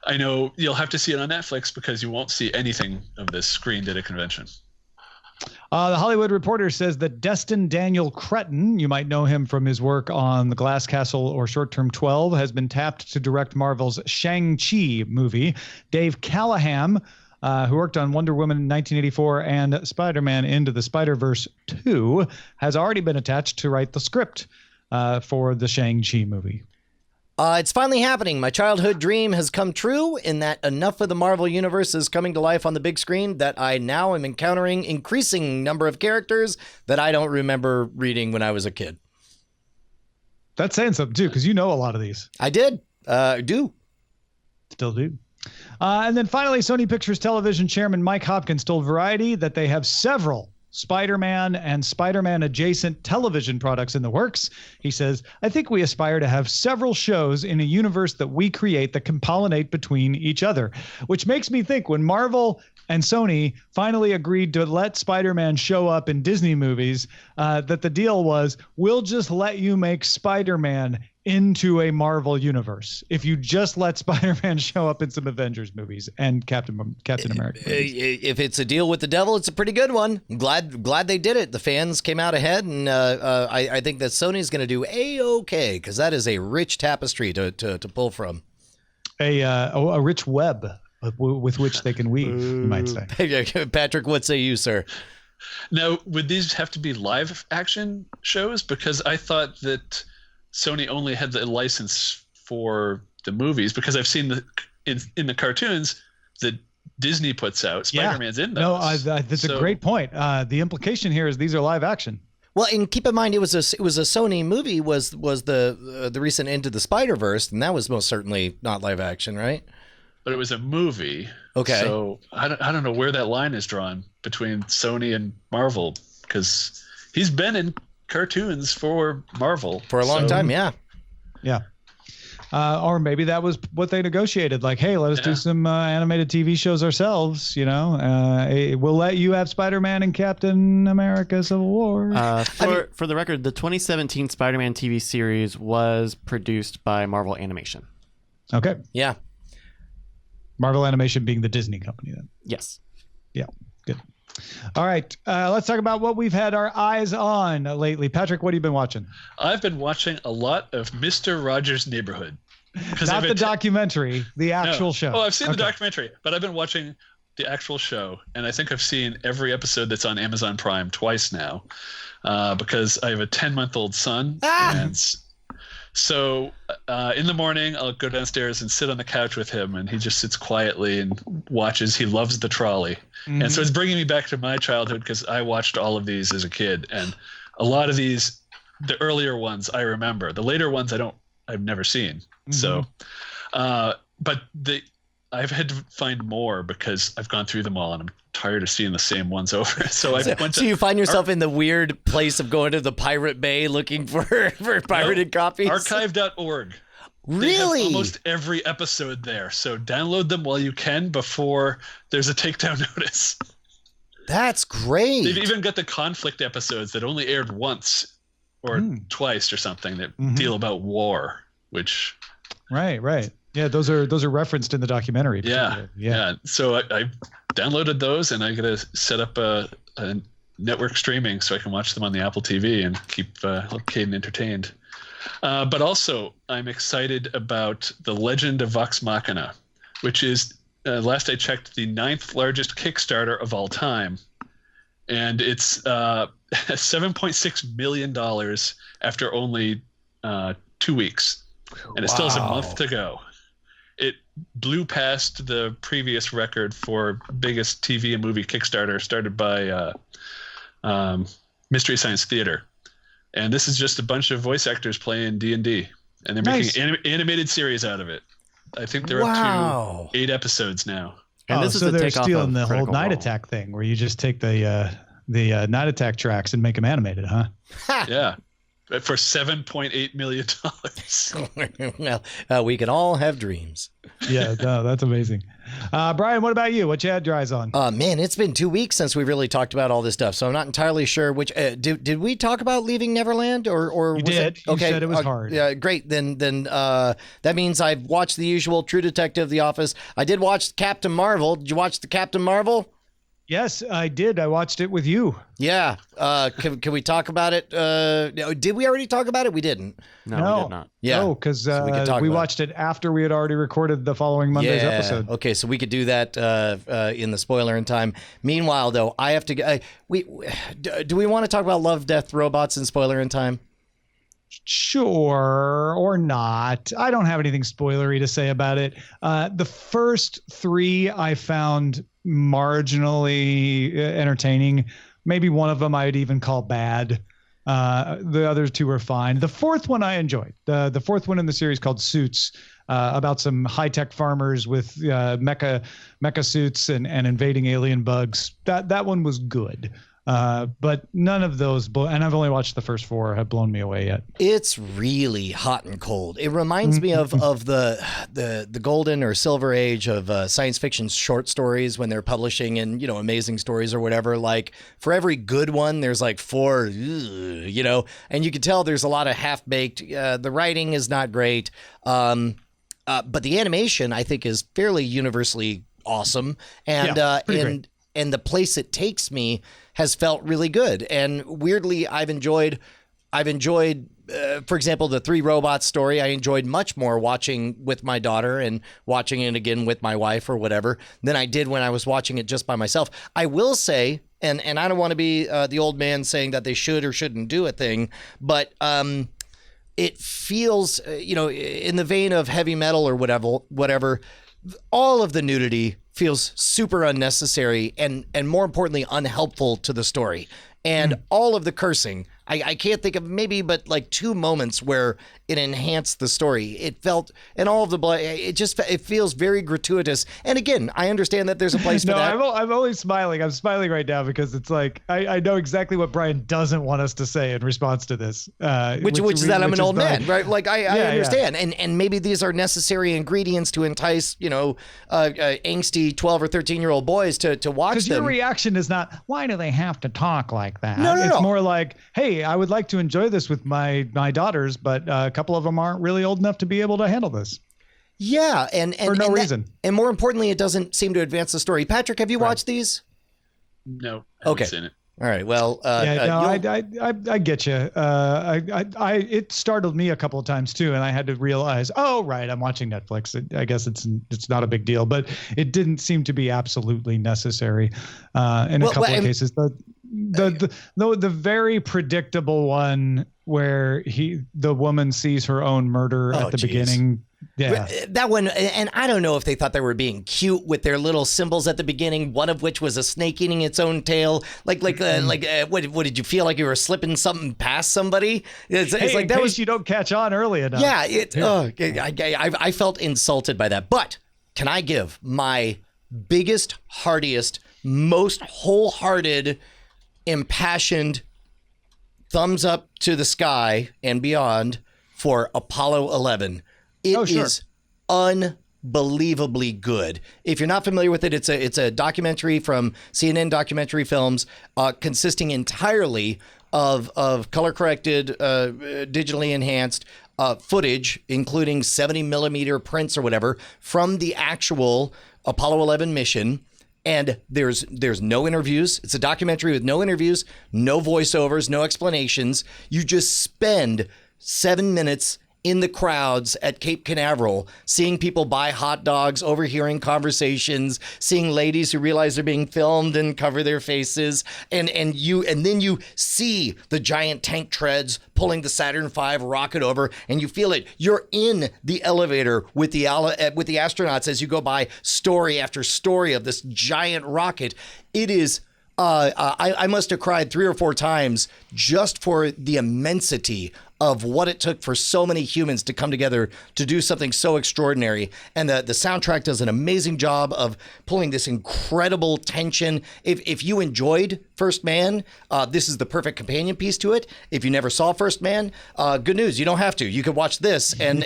I know you'll have to see it on Netflix because you won't see anything of this screened at a convention. The Hollywood Reporter says that Destin Daniel Cretton, you might know him from his work on The Glass Castle or Short Term 12, has been tapped to direct Marvel's Shang-Chi movie. Dave Callahan, who worked on Wonder Woman in 1984 and Spider-Man Into the Spider-Verse 2, has already been attached to write the script for the Shang-Chi movie. It's finally happening. My childhood dream has come true in that enough of the Marvel Universe is coming to life on the big screen that I now am encountering increasing number of characters that I don't remember reading when I was a kid. That's saying something, too, because you know a lot of these. I did. Do. Still do. And then finally, Sony Pictures Television Chairman Mike Hopkins told Variety that they have several Spider-Man and Spider-Man adjacent television products in the works. He says, I think we aspire to have several shows in a universe that we create that can pollinate between each other, which makes me think when Marvel and Sony finally agreed to let Spider-Man show up in Disney movies, that the deal was, we'll just let you make Spider-Man into a Marvel universe if you just let Spider-Man show up in some Avengers movies and Captain America movies. If it's a deal with the devil, it's a pretty good one. I'm glad they did it. The fans came out ahead, and I think that Sony's going to do a-okay because that is a rich tapestry to pull from. A rich web with which they can weave, you might say. Patrick, what say you, sir? Now, would these have to be live action shows? Because I thought that Sony only had the license for the movies, because I've seen in the cartoons that Disney puts out, Spider-Man's in those. No, that's a great point. The implication here is these are live action. Well, and keep in mind, it was a Sony movie. Was the recent Into the Spider-Verse, and that was most certainly not live action, right? But it was a movie. Okay. So I don't know where that line is drawn between Sony and Marvel, because he's been in cartoons for Marvel for a long time. Yeah. Or maybe that was what they negotiated. Like, hey, let us do some animated TV shows ourselves. We'll let you have Spider-Man and Captain America Civil War. For the record, the 2017 Spider-Man TV series was produced by Marvel Animation. Okay. Yeah. Marvel Animation being the Disney company then. Yes. Yeah. Good. All right, let's talk about what we've had our eyes on lately. Patrick, what have you been watching? I've been watching a lot of Mr. Rogers' Neighborhood. Not the documentary, the actual show. Oh, I've seen the documentary, but I've been watching the actual show, and I think I've seen every episode that's on Amazon Prime twice now, because I have a 10-month-old son. And so in the morning, I'll go downstairs and sit on the couch with him, and he just sits quietly and watches. He loves the trolley. Mm-hmm. And so it's bringing me back to my childhood, because I watched all of these as a kid. And a lot of these, the earlier ones, I remember. The later ones, I've never seen. Mm-hmm. So, but I've had to find more because I've gone through them all, and I'm tired of seeing the same ones over. So you find yourself in the weird place of going to the Pirate Bay looking for pirated copies? Archive.org. They have Really? almost every episode there. So download them while you can before there's a takedown notice. That's great. They've even got the conflict episodes that only aired once or twice or something that deal about war, which Right. Yeah, those are referenced in the documentary. Yeah. So I downloaded those, and I got to set up a network streaming so I can watch them on the Apple TV and keep Caden entertained. But also, I'm excited about The Legend of Vox Machina, which is, last I checked, the 9th largest Kickstarter of all time. And it's $7.6 million after only 2 weeks. And it still has a month to go. It blew past the previous record for biggest TV and movie Kickstarter started by Mystery Science Theater. And this is just a bunch of voice actors playing D&D. And they're making animated series out of it. I think they're up to 8 episodes now. And this is so the they're takeoff stealing of the whole Critical Night Role. Attack thing where you just take the Night Attack tracks and make them animated, huh? Yeah. For $7.8 million. Well, we can all have dreams. Yeah, no, that's amazing. Brian, what about you? What you had your eyes on? Man, it's been 2 weeks since we really talked about all this stuff, so I'm not entirely sure which. Did we talk about Leaving Neverland or You was did. It? You Okay, said it was hard. Yeah, great. Then that means I've watched the usual True Detective, The Office. I did watch Captain Marvel. Did you watch the Captain Marvel? Yes, I did. I watched it with you. Yeah. Can we talk about it? Did we already talk about it? We didn't. No, we did not. Yeah. No, because So we could talk we about watched it after we had already recorded the following Monday's episode. Okay, so we could do that in the spoiler in time. Meanwhile, though, I have to. Do we want to talk about Love, Death, Robots in spoiler in time? Sure, or not. I don't have anything spoilery to say about it. The first 3 I found marginally entertaining. Maybe one of them I'd even call bad. The other 2 were fine. The 4th one I enjoyed. The 4th one in the series called Suits, about some high-tech farmers with mecha suits and invading alien bugs. That one was good. But none of those, and I've only watched the first 4, have blown me away yet. It's really hot and cold. It reminds me of the golden or silver age of science fiction short stories when they're publishing in, amazing stories or whatever. Like for every good one, there's like 4, and you can tell there's a lot of half-baked. The writing is not great. But the animation, I think, is fairly universally awesome. And great. And the place it takes me has felt really good. And weirdly, I've enjoyed, for example, the 3 Robots story. I enjoyed much more watching with my daughter and watching it again with my wife or whatever than I did when I was watching it just by myself. I will say, and I don't want to be the old man saying that they should or shouldn't do a thing, but it feels, in the vein of heavy metal or whatever, all of the nudity feels super unnecessary and more importantly unhelpful to the story. And all of the cursing, I can't think of maybe but like 2 moments where it enhanced the story. It felt, and all of the blood, it feels very gratuitous. And again, I understand that there's a place for that. I'm always smiling. I'm smiling right now because it's like I know exactly what Brian doesn't want us to say in response to this. Which is that I'm an old man, right? Like I understand, and maybe these are necessary ingredients to entice angsty 12 or 13-year-old boys to watch them. Because your reaction is not, why do they have to talk like that? No. It's more like, hey, I would like to enjoy this with my daughters, but a couple of them aren't really old enough to be able to handle this. Yeah, and for no reason. And more importantly, it doesn't seem to advance the story. Patrick, have you watched these? No. Okay. Seen it. All right. Well, I get you. It startled me a couple of times too, and I had to realize, oh, right, I'm watching Netflix. I guess it's not a big deal, but it didn't seem to be absolutely necessary in a couple of cases. The very predictable one where the woman sees her own murder at the beginning. Yeah, that one, and I don't know if they thought they were being cute with their little symbols at the beginning. One of which was a snake eating its own tail. What did you feel like you were slipping something past somebody? It's like that was you don't catch on early enough. Yeah, I felt insulted by that. But can I give my biggest, heartiest, most wholehearted, impassioned thumbs up to the sky and beyond for Apollo 11? It Oh, sure. is unbelievably good. If you're not familiar with it, it's a documentary from CNN Documentary Films, consisting entirely of color corrected, digitally enhanced footage, including 70 millimeter prints or whatever from the actual Apollo 11 mission. And there's no interviews. It's a documentary with no interviews, no voiceovers, no explanations. You just spend 7 minutes in the crowds at Cape Canaveral, seeing people buy hot dogs, overhearing conversations, seeing ladies who realize they're being filmed and cover their faces, and then you see the giant tank treads pulling the Saturn V rocket over, and you feel it. You're in the elevator with the astronauts as you go by story after story of this giant rocket. It is. I must have cried 3 or 4 times just for the immensity of what it took for so many humans to come together to do something so extraordinary. And the soundtrack does an amazing job of pulling this incredible tension. If you enjoyed First Man, this is the perfect companion piece to it. If you never saw First Man, good news, you don't have to. You can watch this and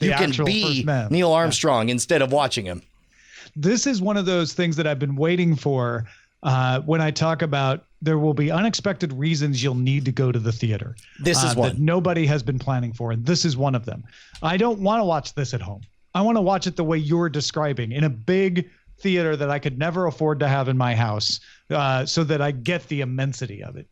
you can be Neil Armstrong instead of watching him. This is one of those things that I've been waiting for. When I talk about there will be unexpected reasons you'll need to go to the theater. This is one that nobody has been planning for, and this is one of them. I don't want to watch this at home. I want to watch it the way you're describing, in a big theater that I could never afford to have in my house, so that I get the immensity of it.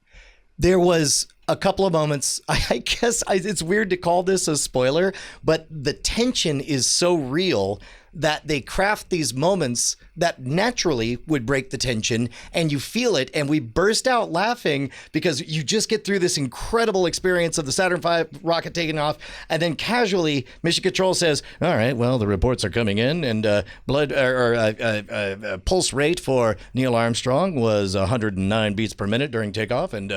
There was a couple of moments, I guess it's weird to call this a spoiler, but the tension is so real that they craft these moments that naturally would break the tension, and you feel it, and we burst out laughing because you just get through this incredible experience of the Saturn V rocket taking off, and then casually Mission Control says, all right, well, the reports are coming in, and pulse rate for Neil Armstrong was 109 beats per minute during takeoff, and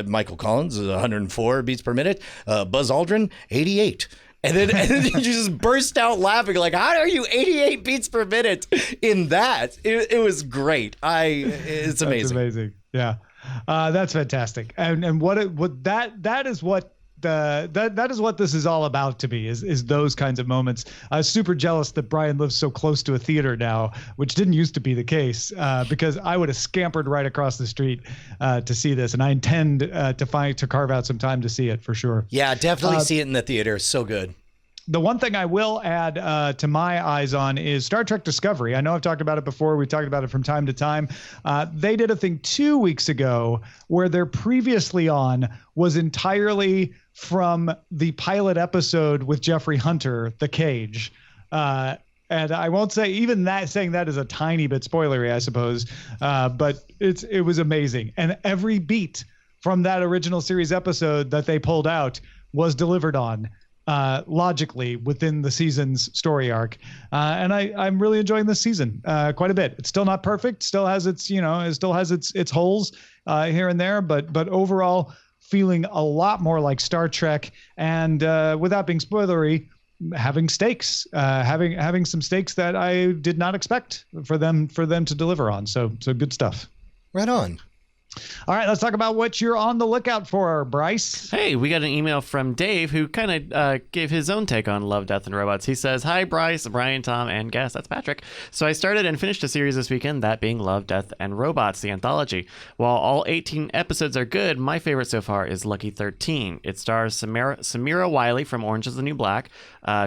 Michael Collins is 104 beats per minute, Buzz Aldrin, 88. And then you just burst out laughing, like, how are you 88 beats per minute in that? It was great. It's amazing. That's amazing. Yeah. That's fantastic. And that is what this is all about to me, is those kinds of moments. I was super jealous that Brian lives so close to a theater now, which didn't used to be the case, because I would have scampered right across the street to see this, and I intend to carve out some time to see it for sure. Yeah, definitely see it in the theater. So good. The one thing I will add to my eyes on is Star Trek Discovery. I know I've talked about it before. We talked about it from time to time. They did a thing 2 weeks ago where their previously on was entirely from the pilot episode with Jeffrey Hunter, The Cage. And I won't say even that, saying that is a tiny bit spoilery, I suppose. But it was amazing. And every beat from that original series episode that they pulled out was delivered on logically within the season's story arc. And I'm really enjoying this season quite a bit. It's still not perfect, still has its holes here and there, but overall feeling a lot more like Star Trek, and without being spoilery, having stakes, having some stakes that I did not expect for them to deliver on. So good stuff. Right on. All right, let's talk about what you're on the lookout for, Bryce. Hey, we got an email from Dave, who kind of gave his own take on Love, Death, and Robots. He says, hi, Bryce, Brian, Tom, and guest. That's Patrick. So I started and finished a series this weekend, that being Love, Death, and Robots, the anthology. While all 18 episodes are good, my favorite so far is Lucky 13. It stars Samira Wiley from Orange is the New Black.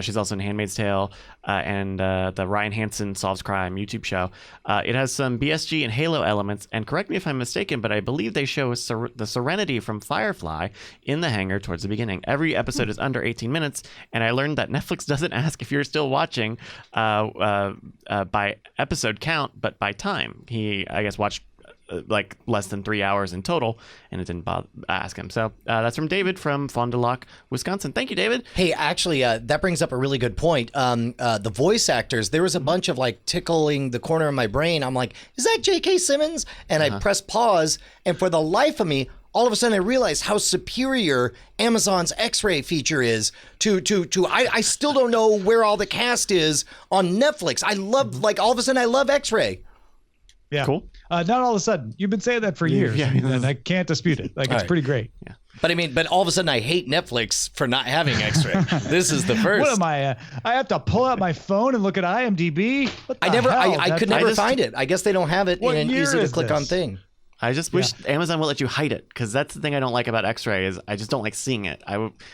She's also in Handmaid's Tale and the Ryan Hansen Solves Crime YouTube show. It has some BSG and Halo elements, and correct me if I'm mistaken, but I believe they show the Serenity from Firefly in the hangar towards the beginning. Every episode is under 18 minutes, and I learned that Netflix doesn't ask if you're still watching by episode count, but by time. He, I guess, watched like less than 3 hours in total, and it didn't ask him. So that's from David from Fond du Lac, Wisconsin. Thank you, David. Hey, actually, that brings up a really good point. The voice actors, there was a bunch of like tickling the corner of my brain. I'm like, is that J.K. Simmons? And I press pause, and for the life of me, all of a sudden I realized how superior Amazon's X-ray feature is to I still don't know where all the cast is on Netflix. I love, like, all of a sudden I love X-ray. Yeah. Cool. Not all of a sudden. You've been saying that for years, and I can't dispute it. Like, it's pretty great. Yeah. But all of a sudden I hate Netflix for not having X-ray. This is the first. What am I? I have to pull out my phone and look at IMDb. What the I could never find it. I guess they don't have it in an easy to click on thing. I just wish Amazon would let you hide it, because that's the thing I don't like about X-ray is I just don't like seeing it.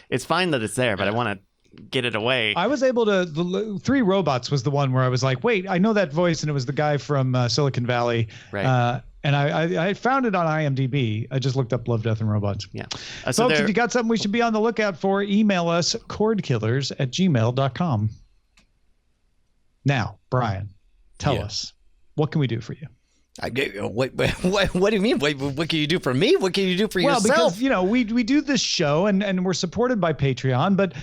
It's fine that it's there, but I want to get it away. I was able to. The Three Robots was the one where I was like, wait, I know that voice, and it was the guy from Silicon Valley. Right. And I found it on IMDb. I just looked up Love, Death, and Robots. Yeah. Folks, if you got something we should be on the lookout for, email us cordkillers@gmail.com. Now, Brian, tell us, what can we do for you? What do you mean? What can you do for me? What can you do for yourself? Well, because we do this show and we're supported by Patreon, but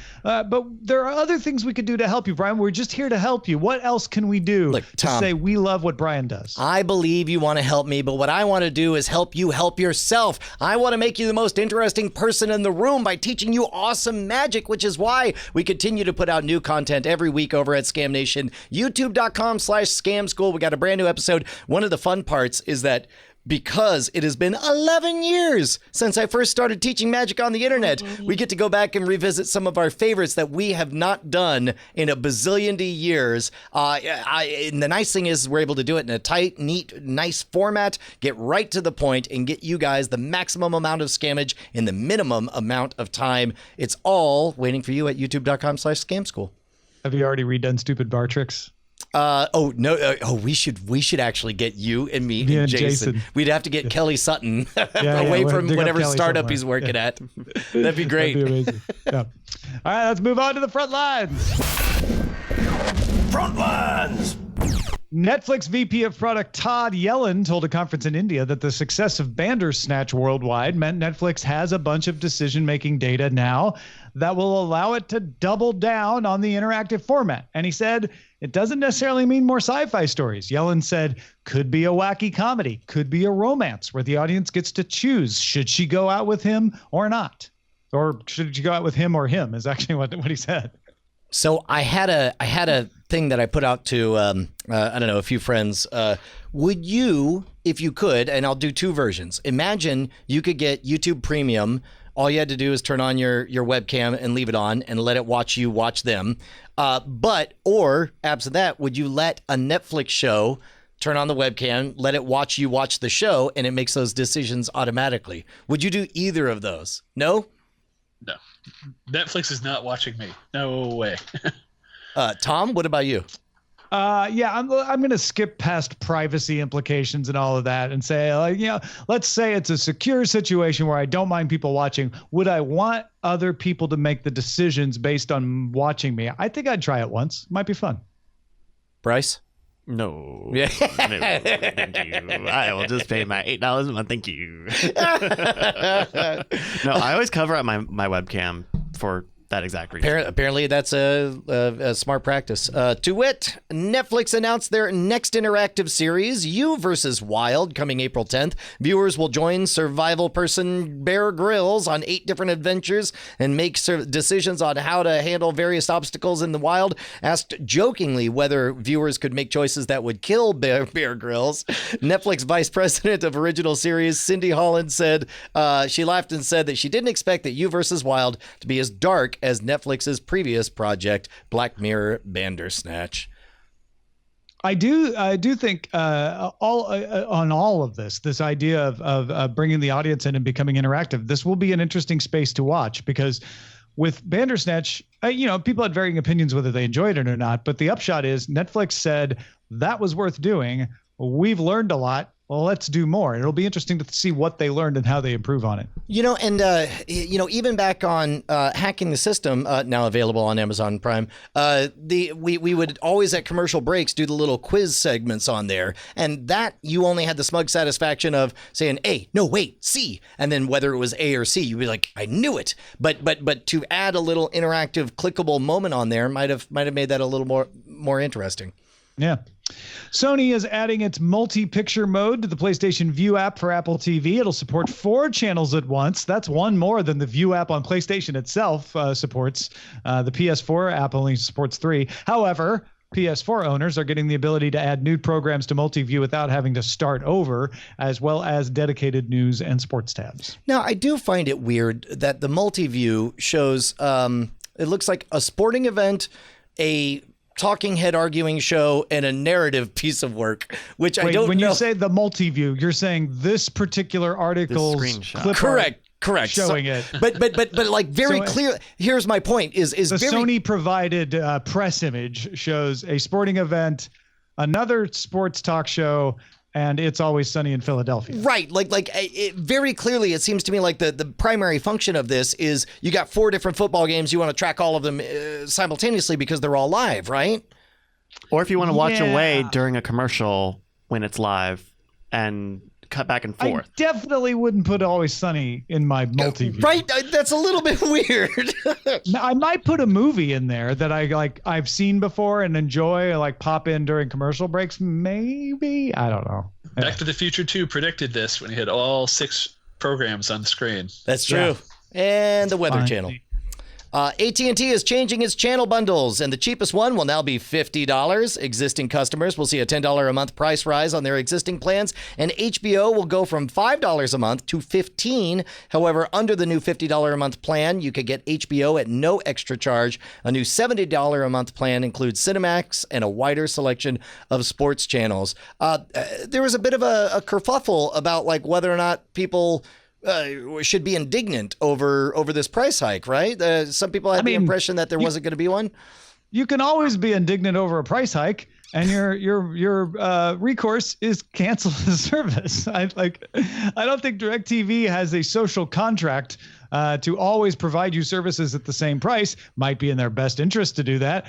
there are other things we could do to help you, Brian. We're just here to help you. What else can we do to say we love what Brian does? I believe you want to help me, but what I want to do is help you help yourself. I want to make you the most interesting person in the room by teaching you awesome magic, which is why we continue to put out new content every week over at Scam Nation. YouTube.com/Scam School. We got a brand new episode. One of the fun parts is that because it has been 11 years since I first started teaching magic on the internet, we get to go back and revisit some of our favorites that we have not done in a bazillion years. And the nice thing is we're able to do it in a tight, neat, nice format, get right to the point, and get you guys the maximum amount of scammage in the minimum amount of time. It's all waiting for you at youtube.com/Scam School. Have you already redone stupid bar tricks? We should actually get you and me and Jason. We'd have to get Kelly Sutton away from whatever startup he's working at. That'd be great. That'd be amazing. Yeah. All right, let's move on to the front lines. Front lines. Netflix VP of Product Todd Yellen told a conference in India that the success of Bandersnatch worldwide meant Netflix has a bunch of decision-making data now that will allow it to double down on the interactive format. And he said, it doesn't necessarily mean more sci-fi stories. Yellen said, could be a wacky comedy, could be a romance where the audience gets to choose, should she go out with him or not? Or should she go out with him or him is actually what he said. So I had a thing that I put out to, a few friends. Would you, if you could, and I'll do two versions. Imagine you could get YouTube Premium. All you had to do is turn on your webcam and leave it on and let it watch you watch them. Or absent that, would you let a Netflix show turn on the webcam, let it watch you watch the show, and it makes those decisions automatically? Would you do either of those? No? No. Netflix is not watching me. No way. Tom, what about you? I'm going to skip past privacy implications and all of that and say, let's say it's a secure situation where I don't mind people watching. Would I want other people to make the decisions based on watching me? I think I'd try it once. Might be fun. Bryce? No. No, thank you. I will just pay my $8 a month. Thank you. No, I always cover up my webcam for that exact reason. Apparently that's a smart practice. To wit, Netflix announced their next interactive series, You vs. Wild, coming April 10th. Viewers will join survival person Bear Grylls on 8 different adventures and make decisions on how to handle various obstacles in the wild. Asked jokingly whether viewers could make choices that would kill Bear Grylls, Netflix Vice President of Original Series Cindy Holland said she laughed and said that she didn't expect that You vs. Wild to be as dark as Netflix's previous project, Black Mirror Bandersnatch. I do think on all of this idea of bringing the audience in and becoming interactive, this will be an interesting space to watch, because with Bandersnatch, people had varying opinions whether they enjoyed it or not. But the upshot is Netflix said that was worth doing. We've learned a lot. Well, let's do more. It'll be interesting to see what they learned and how they improve on it. Even back on Hacking the System, now available on Amazon Prime, we would always at commercial breaks do the little quiz segments on there. And that you only had the smug satisfaction of saying A, no, wait, C. And then whether it was A or C, you'd be like, I knew it. But to add a little interactive clickable moment on there might have made that a little more interesting. Yeah. Sony is adding its multi-picture mode to the PlayStation Vue app for Apple TV. It'll support 4 channels at once. That's one more than the Vue app on PlayStation itself supports. The PS4 app only supports 3. However, PS4 owners are getting the ability to add new programs to multi-view without having to start over, as well as dedicated news and sports tabs. Now, I do find it weird that the multi-view shows, it looks like a sporting event, a talking head arguing show, and a narrative piece of work, which I don't know. When you say the multi-view, you're saying this particular article's clip art Correct. showing it. But like very clear. Here's my point: is the very, Sony provided press image shows a sporting event, another sports talk show, and It's Always Sunny in Philadelphia. Right. Very clearly, it seems to me like the primary function of this is you got 4 different football games. You want to track all of them simultaneously because they're all live, right? Or if you want to watch away during a commercial when it's live and cut back and forth. I definitely wouldn't put Always Sunny in my multi-view. Right. That's a little bit weird. I might put a movie in there that I've seen before and enjoy, like pop in during commercial breaks. Maybe. I don't know. Back to the Future 2 predicted this when he had all 6 programs on the screen. That's true. Yeah. And the Weather Channel. AT&T is changing its channel bundles, and the cheapest one will now be $50. Existing customers will see a $10 a month price rise on their existing plans, and HBO will go from $5 a month to $15. However, under the new $50 a month plan, you could get HBO at no extra charge. A new $70 a month plan includes Cinemax and a wider selection of sports channels. There was a bit of a kerfuffle about like whether or not people should be indignant over this price hike, right? Some people had the impression that there wasn't going to be one. You can always be indignant over a price hike, and your recourse is cancel the service. I don't think DirecTV has a social contract to always provide you services at the same price. Might be in their best interest to do that.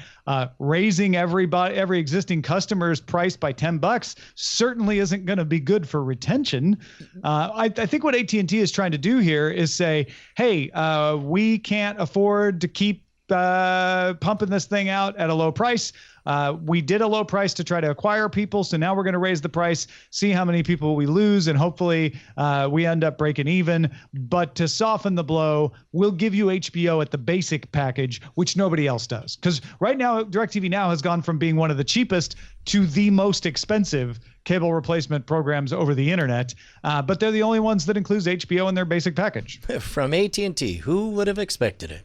Raising every existing customer's price by $10 certainly isn't going to be good for retention. I think what AT&T is trying to do here is say, hey, we can't afford to keep pumping this thing out at a low price. We did a low price to try to acquire people, so now we're going to raise the price, see how many people we lose, and hopefully we end up breaking even. But to soften the blow, we'll give you HBO at the basic package, which nobody else does. Because right now, DirecTV Now has gone from being one of the cheapest to the most expensive cable replacement programs over the internet. But they're the only ones that includes HBO in their basic package. From AT&T, who would have expected it?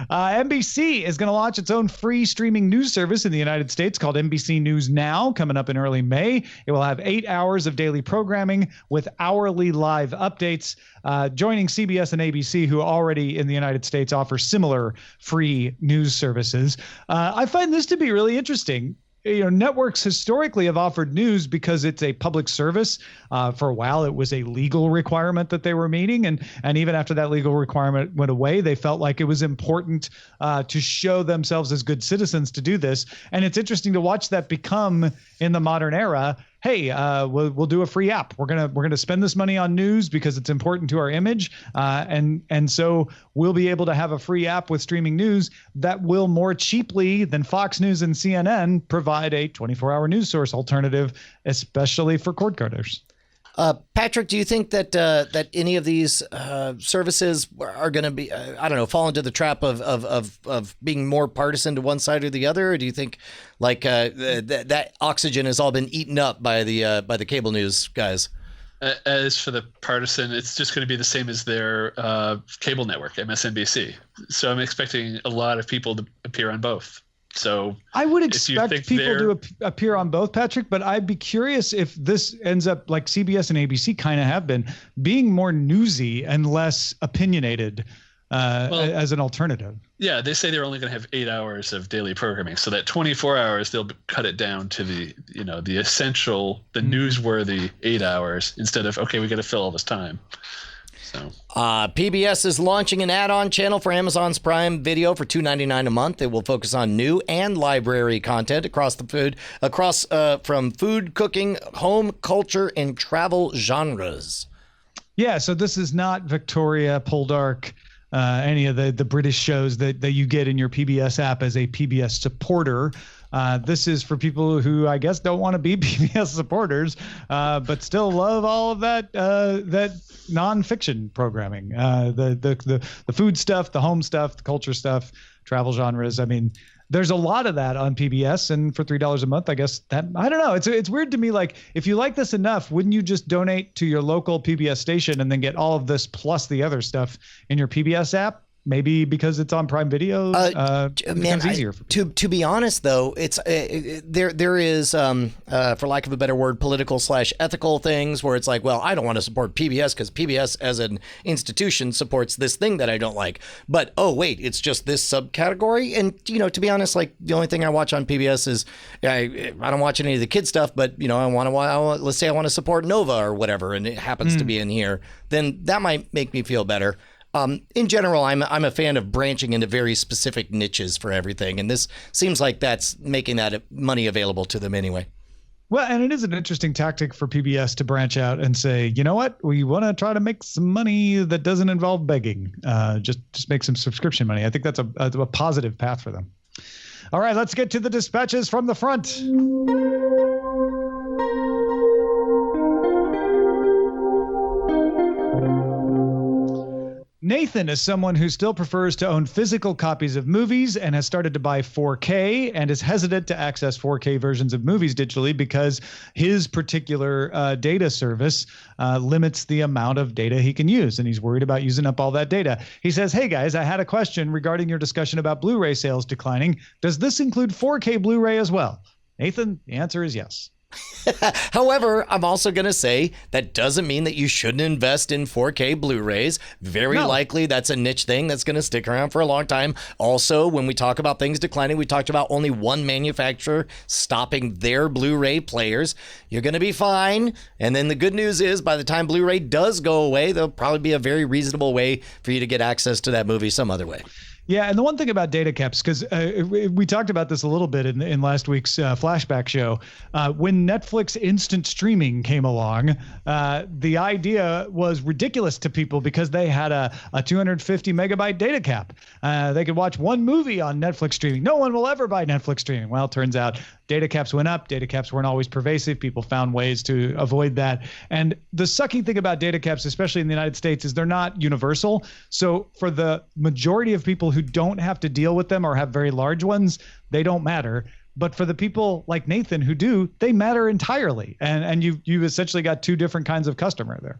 NBC is going to launch its own free streaming news service in the United States called NBC News Now, coming up in early May. It will have 8 hours of daily programming with hourly live updates, joining CBS and ABC, who already in the United States offer similar free news services. I find this to be really interesting. Networks historically have offered news because it's a public service. For a while, it was a legal requirement that they were meeting. And even after that legal requirement went away, they felt like it was important to show themselves as good citizens to do this. And it's interesting to watch that become, in the modern era, hey, we'll do a free app. We're gonna spend this money on news because it's important to our image, and so we'll be able to have a free app with streaming news that will more cheaply than Fox News and CNN provide a 24-hour news source alternative, especially for cord cutters. Patrick, do you think that that any of these services are going to be, fall into the trap of being more partisan to one side or the other? Or do you think like that oxygen has all been eaten up by the cable news guys? As for the partisan, it's just going to be the same as their cable network, MSNBC. So I'm expecting a lot of people to appear on both. So I would expect people to appear on both, Patrick, but I'd be curious if this ends up like CBS and ABC kind of have been being more newsy and less opinionated as an alternative. Yeah, they say they're only going to have 8 hours of daily programming. So that 24 hours, they'll cut it down to the essential, the newsworthy 8 hours instead of, okay, we got to fill all this time. So. PBS is launching an add-on channel for Amazon's Prime Video for $2.99 a month. It will focus on new and library content across from food, cooking, home, culture, and travel genres. Yeah, so this is not Victoria, Poldark, any of the British shows that you get in your PBS app as a PBS supporter. This is for people who I guess don't want to be PBS supporters, but still love all of that nonfiction programming, the food stuff, the home stuff, the culture stuff, travel genres. I mean, there's a lot of that on PBS, and for $3 a month, I guess that, I don't know. It's weird to me. Like, if you like this enough, wouldn't you just donate to your local PBS station and then get all of this plus the other stuff in your PBS app? Maybe because it's on Prime Video, it becomes easier. To be honest, though, it's there is, for lack of a better word, political/ethical things where it's like, well, I don't want to support PBS because PBS as an institution supports this thing that I don't like. But oh wait, it's just this subcategory. And to be honest, like the only thing I watch on PBS is I don't watch any of the kid stuff. But let's say I want to support Nova or whatever, and it happens to be in here, then that might make me feel better. In general, I'm a fan of branching into very specific niches for everything, and this seems like that's making that money available to them anyway. Well, and it is an interesting tactic for PBS to branch out and say, you know what, we want to try to make some money that doesn't involve begging, just make some subscription money. I think that's a positive path for them. All right, let's get to the dispatches from the front. Nathan is someone who still prefers to own physical copies of movies and has started to buy 4K and is hesitant to access 4K versions of movies digitally because his particular data service limits the amount of data he can use, and he's worried about using up all that data. He says, hey guys, I had a question regarding your discussion about Blu-ray sales declining. Does this include 4K Blu-ray as well? Nathan, the answer is yes. However, I'm also going to say that doesn't mean that you shouldn't invest in 4K Blu-rays. Very likely that's a niche thing that's going to stick around for a long time. Also, when we talk about things declining, we talked about only one manufacturer stopping their Blu-ray players. You're going to be fine. And then the good news is by the time Blu-ray does go away, there'll probably be a very reasonable way for you to get access to that movie some other way. Yeah, and the one thing about data caps, because we talked about this a little bit in last week's flashback show, when Netflix instant streaming came along, the idea was ridiculous to people because they had a 250 megabyte data cap. They could watch one movie on Netflix streaming. No one will ever buy Netflix streaming. Well, it turns out data caps went up. Data caps weren't always pervasive. People found ways to avoid that. And the sucking thing about data caps, especially in the United States, is they're not universal. So for the majority of people who don't have to deal with them or have very large ones, they don't matter. But for the people like Nathan who do, they matter entirely. And you've essentially got two different kinds of customer there.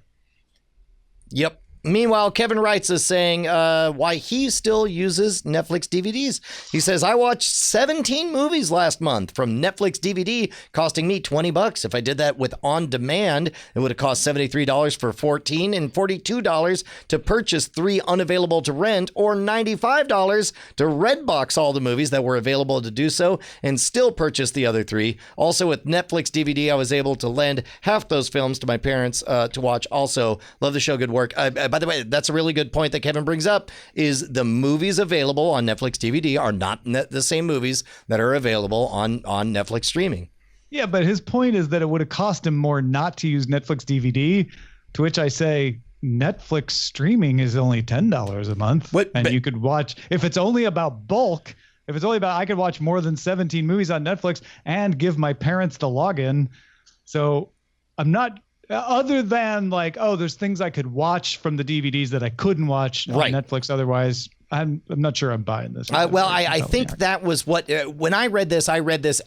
Yep. Meanwhile, Kevin writes us saying why he still uses Netflix DVDs. He says, I watched 17 movies last month from Netflix DVD, costing me $20. If I did that with On Demand, it would have cost $73 for 14 and $42 to purchase 3 unavailable to rent, or $95 to Redbox all the movies that were available to do so and still purchase the other 3. Also, with Netflix DVD, I was able to lend half those films to my parents to watch. Also, love the show. Good work. By the way, that's a really good point that Kevin brings up, is the movies available on Netflix DVD are not the same movies that are available on Netflix streaming. Yeah, but his point is that it would have cost him more not to use Netflix DVD, to which I say Netflix streaming is only $10 a month. You could watch, if it's only about bulk, if it's only about, I could watch more than 17 movies on Netflix and give my parents the login. So I'm not... Other than like, oh, there's things I could watch from the DVDs that I couldn't watch on Netflix otherwise. I'm not sure I'm buying this. I think that was what, when I read this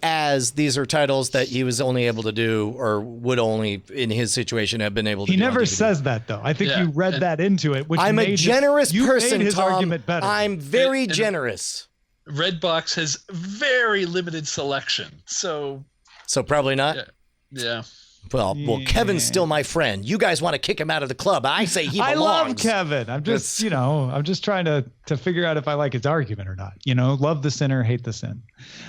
as these are titles that he was only able to do, or would only in his situation have been able to do. He never says that though. I think you read that into it. Which I'm a generous person, made his Tom. argument better. I'm very generous. Redbox has very limited selection. So probably not. Yeah. Well, Kevin's still my friend. You guys want to kick him out of the club. I say he belongs. I love Kevin. I'm just, I'm just trying to figure out if I like his argument or not. Love the sinner, hate the sin.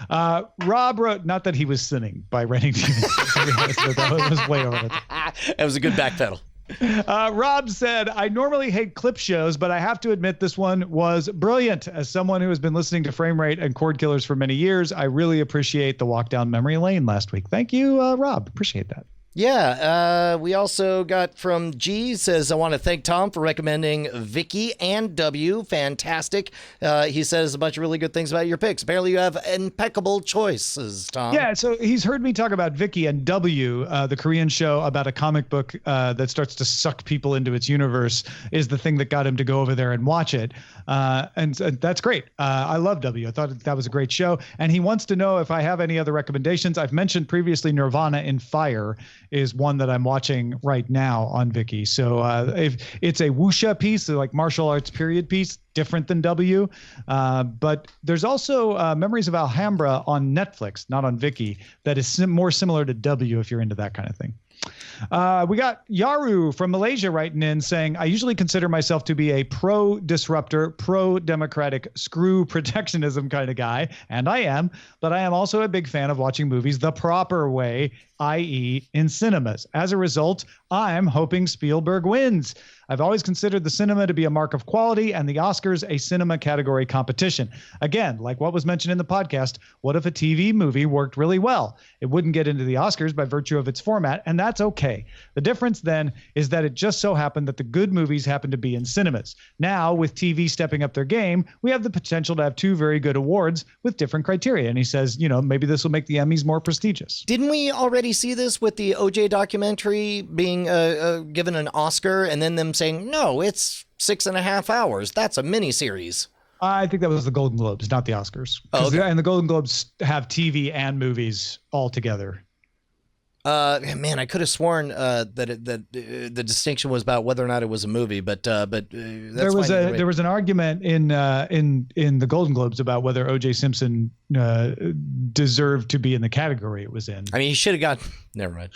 Rob wrote, not that he was sinning by renting TV. That was way over the top. That was a good backpedal. Rob said, I normally hate clip shows, but I have to admit this one was brilliant. As someone who has been listening to Frame Rate and Cordkillers for many years, I really appreciate the walk down memory lane last week. Thank you, Rob. Appreciate that. Yeah, we also got from G, says, I want to thank Tom for recommending Vicky and W. Fantastic. He says a bunch of really good things about your picks. Apparently you have impeccable choices, Tom. Yeah, so he's heard me talk about Vicky and W, the Korean show about a comic book that starts to suck people into its universe, is the thing that got him to go over there and watch it. And that's great. I love W. I thought that was a great show. And he wants to know if I have any other recommendations. I've mentioned previously Nirvana in Fire is one that I'm watching right now on Viki. So if it's a wuxia piece, like martial arts period piece, different than W. But there's also Memories of Alhambra on Netflix, not on Viki, that is more similar to W if you're into that kind of thing. We got Yaru from Malaysia writing in saying, I usually consider myself to be a pro-disruptor, pro-democratic, screw protectionism kind of guy, and I am, but I am also a big fan of watching movies the proper way, i.e. in cinemas. As a result, I'm hoping Spielberg wins. I've always considered the cinema to be a mark of quality and the Oscars a cinema category competition. Again, like what was mentioned in the podcast, what if a TV movie worked really well? It wouldn't get into the Oscars by virtue of its format, and that's okay. The difference then is that it just so happened that the good movies happen to be in cinemas. Now, with TV stepping up their game, we have the potential to have two very good awards with different criteria. And he says, you know, maybe this will make the Emmys more prestigious. Didn't we already see this with the OJ documentary being given an Oscar and then them saying, no, it's 6.5 hours. That's a miniseries. I think that was the Golden Globes, not the Oscars. Oh, okay. And the Golden Globes have TV and movies all together. Man, I could have sworn that the distinction was about whether or not it was a movie, but that's there was an argument in the Golden Globes about whether O.J. Simpson deserved to be in the category it was in. I mean, he should have got. Never mind.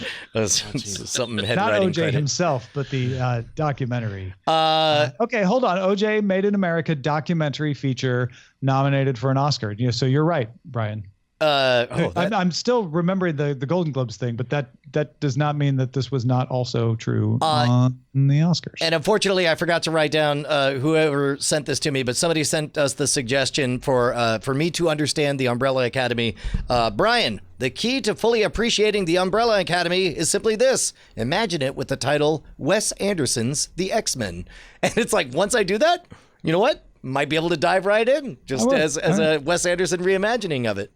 Something head not writing O.J. credit. himself, but the documentary. Okay, hold on. O.J. Made in America documentary feature nominated for an Oscar. So you're right, Brian. I'm still remembering the Golden Globes thing, but that does not mean that this was not also true on the Oscars. And unfortunately, I forgot to write down whoever sent this to me, but somebody sent us the suggestion for me to understand the Umbrella Academy. Brian, the key to fully appreciating the Umbrella Academy is simply this. Imagine it with the title Wes Anderson's The X-Men. And it's like, once I do that, you know what? Might be able to dive right in, just as a Wes Anderson reimagining of it.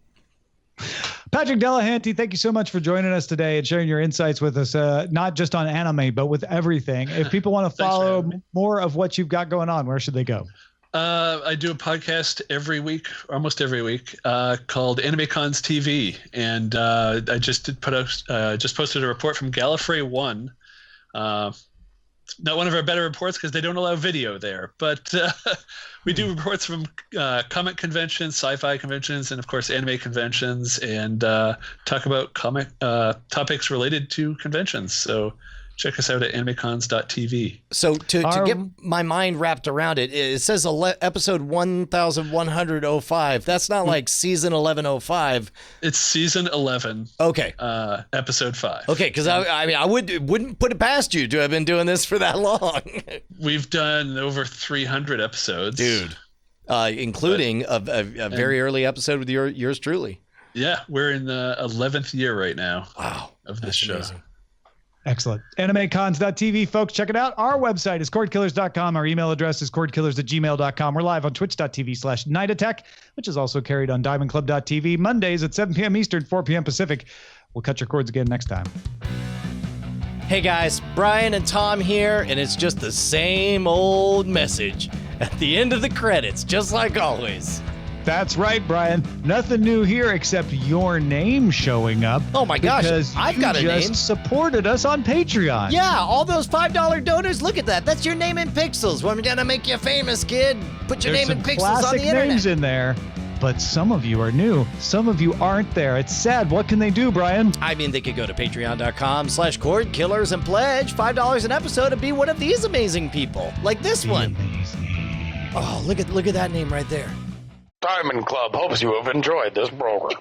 Patrick Delahanty, thank you so much for joining us today and sharing your insights with us, not just on anime, but with everything. If people want to follow more of what you've got going on, where should they go? I do a podcast every week, almost every week, called AnimeCons TV. And I just posted a report from Gallifrey 1. Not one of our better reports because they don't allow video there, but we do reports from comic conventions, sci-fi conventions, and of course anime conventions, and talk about comic topics related to conventions. So check us out at animecons.tv. So to get my mind wrapped around it, it says episode 1105. That's not like season 1105. It's season 11. Okay. Episode 5. Okay, because I wouldn't put it past you to have been doing this for that long. We've done over 300 episodes, dude, including a very early episode with yours truly. Yeah, we're in the 11th year right now. Wow, of this show. Amazing. Excellent. AnimeCons.tv, folks, check it out. Our website is Cordkillers.com. Our email address is Cordkillers@gmail.com. We're live on Twitch.tv/Night Attack, which is also carried on DiamondClub.tv Mondays at 7 p.m. Eastern, 4 p.m. Pacific. We'll cut your cords again next time. Hey guys, Brian and Tom here, and it's just the same old message at the end of the credits, just like always. That's right, Brian. Nothing new here except your name showing up. Oh my gosh, because I've got a name. You name. just supported us on Patreon. Yeah, all those $5 donors. Look at that. That's your name in pixels. We're gonna make you famous, kid. Put your name in pixels on the internet. Names in there, but some of you are new. Some of you aren't there. It's sad. What can they do, Brian? I mean, they could go to patreon.com/Cordkillers and pledge $5 an episode and be one of these amazing people, like this one. Amazing. Oh, look at that name right there. Diamond Club hopes you have enjoyed this program.